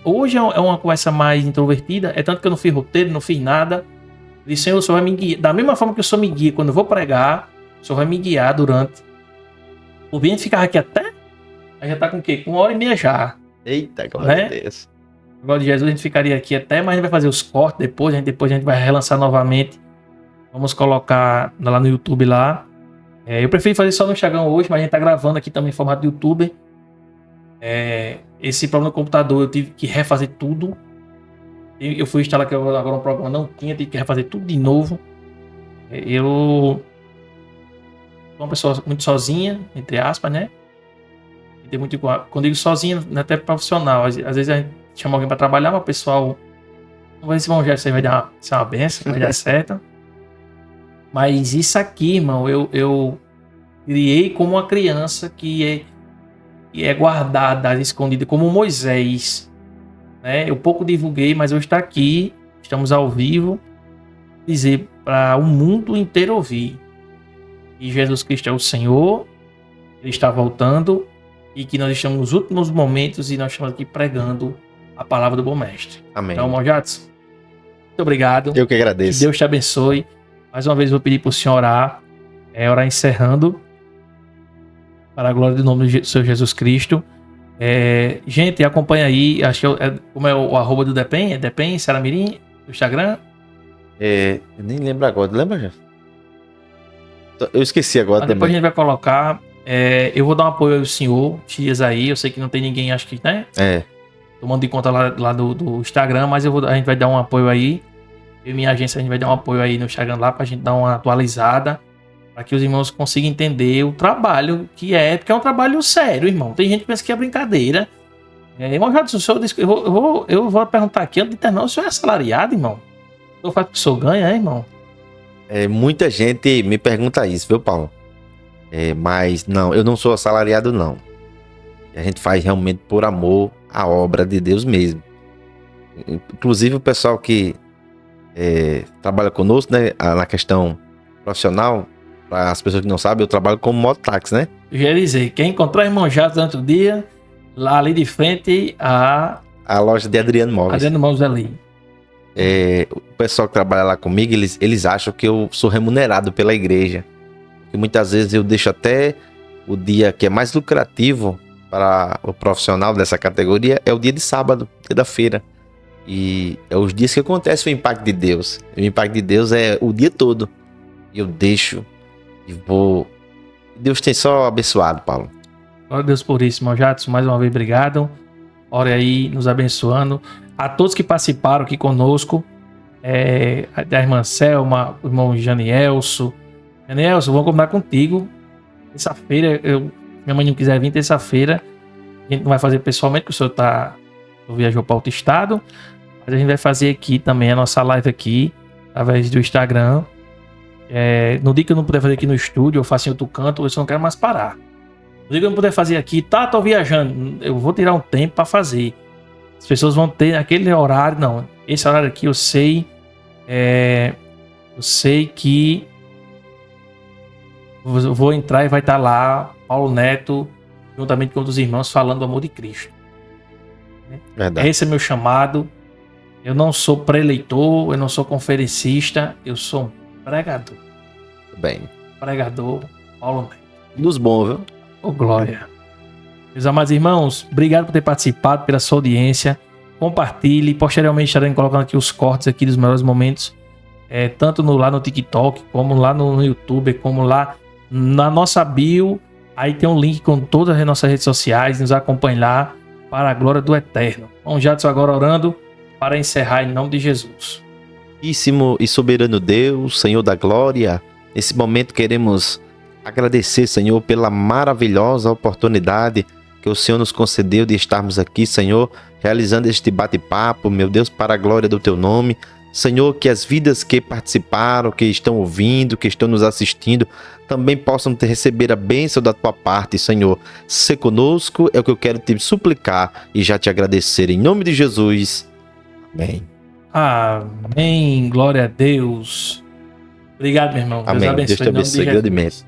hoje é uma conversa mais introvertida, é tanto que eu não fiz roteiro, não fiz nada. Eu disse, Senhor, o Senhor vai me guiar. Da mesma forma que o Senhor me guia quando eu vou pregar, o Senhor vai me guiar durante. O bem ficar aqui até. A gente tá com o quê? Com 1h30 já. Eita, glória a Deus. Glória de Jesus, a gente ficaria aqui até, mas a gente vai fazer os cortes depois a gente vai relançar novamente. Vamos colocar lá no YouTube lá. Eu preferi fazer só no Instagram hoje, mas a gente tá gravando aqui também em formato de YouTube. Esse problema no computador eu tive que refazer tudo. Eu fui instalar agora um programa, não tinha, tive que refazer tudo de novo. Eu sou uma pessoa muito sozinha, entre aspas, né? E tem muito, quando digo sozinha, não é até profissional. Às vezes a gente chama alguém para trabalhar, mas o pessoal não vai se vão já, isso aí vai dar uma benção, vai dar certo. Mas isso aqui, irmão, eu criei como uma criança que é guardada, escondida, como Moisés. Né? Eu pouco divulguei, mas hoje está aqui, estamos ao vivo, dizer para o mundo inteiro ouvir que Jesus Cristo é o Senhor, Ele está voltando e que nós estamos nos últimos momentos e nós estamos aqui pregando a palavra do bom mestre. Amém. Então, irmão Jadson, muito obrigado. Eu que agradeço. Que Deus te abençoe. Mais uma vez vou pedir para o senhor orar encerrando, para a glória do nome do Senhor Jesus Cristo. Gente, acompanha aí, acho que como é o arroba do Depem? É Depem, Saramirim, no Instagram? Eu nem lembro agora, lembra já? Eu esqueci agora também. Depois a gente vai colocar, eu vou dar um apoio ao senhor, dias aí, eu sei que não tem ninguém, acho que, né? Tomando de conta lá do Instagram, mas a gente vai dar um apoio aí. Eu e minha agência, a gente vai dar um apoio aí no Instagram lá, pra gente dar uma atualizada, para que os irmãos consigam entender o trabalho que porque é um trabalho sério, irmão. Tem gente que pensa que é brincadeira. Irmão Jadson, eu vou perguntar aqui, antes de terminar, o senhor é assalariado, irmão? O senhor faz o que o senhor ganha, irmão? Muita gente me pergunta isso, viu, Paulo? Mas não, eu não sou assalariado, não. A gente faz realmente por amor à obra de Deus mesmo. Inclusive o pessoal que trabalha conosco, né, na questão profissional, para as pessoas que não sabem, eu trabalho como mototáxi, né? Eu ia dizer, quem encontrar o irmão Jadson durante o dia, lá ali de frente a loja de Adriano Móveis. Adriano Móveis ali. O pessoal que trabalha lá comigo, eles acham que eu sou remunerado pela igreja. E muitas vezes eu deixo até o dia que é mais lucrativo para o profissional dessa categoria, é o dia de sábado, dia da feira. E é os dias que acontece o impacto de Deus. O impacto de Deus é o dia todo. E eu deixo e vou. Deus tem só abençoado, Paulo. Glória a Deus por isso, irmão Jadson. Mais uma vez, obrigado. Ore aí, nos abençoando. A todos que participaram aqui conosco, a irmã Selma, o irmão Janielso. Janielso, vamos combinar contigo. Terça-feira, minha mãe não quiser vir terça-feira, a gente não vai fazer pessoalmente, porque o senhor viajou para outro estado, mas a gente vai fazer aqui também a nossa live aqui, através do Instagram. No dia que eu não puder fazer aqui no estúdio, eu faço em outro canto, eu só não quero mais parar. No dia que eu não puder fazer aqui, tô viajando, eu vou tirar um tempo para fazer. As pessoas vão ter aquele horário, não, esse horário aqui eu sei que eu vou entrar e vai estar lá Paulo Neto, juntamente com outros irmãos, falando do amor de Cristo. Verdade. Esse é meu chamado. Eu não sou pré-eleitor, eu não sou conferencista, eu sou um pregador. Bem. Pregador, Paulo Neto. Dos bons, viu? Ô, glória. Meus amados irmãos, obrigado por ter participado, pela sua audiência. Compartilhe. Posteriormente estarei colocando aqui os cortes aqui dos melhores momentos. Tanto lá no TikTok, como lá no YouTube, como lá na nossa bio. Aí tem um link com todas as nossas redes sociais. Nos acompanhe lá para a glória do Eterno. Bom, Jadson agora orando para encerrar em nome de Jesus. Santíssimo e soberano Deus, Senhor da glória, nesse momento queremos agradecer, Senhor, pela maravilhosa oportunidade que o Senhor nos concedeu de estarmos aqui, Senhor, realizando este bate-papo, meu Deus, para a glória do Teu nome. Senhor, que as vidas que participaram, que estão ouvindo, que estão nos assistindo, também possam receber a bênção da Tua parte, Senhor. Se conosco é o que eu quero te suplicar e já te agradecer. Em nome de Jesus. Amém. Amém. Glória a Deus. Obrigado, meu irmão. Amém. Deus te abençoe grandemente.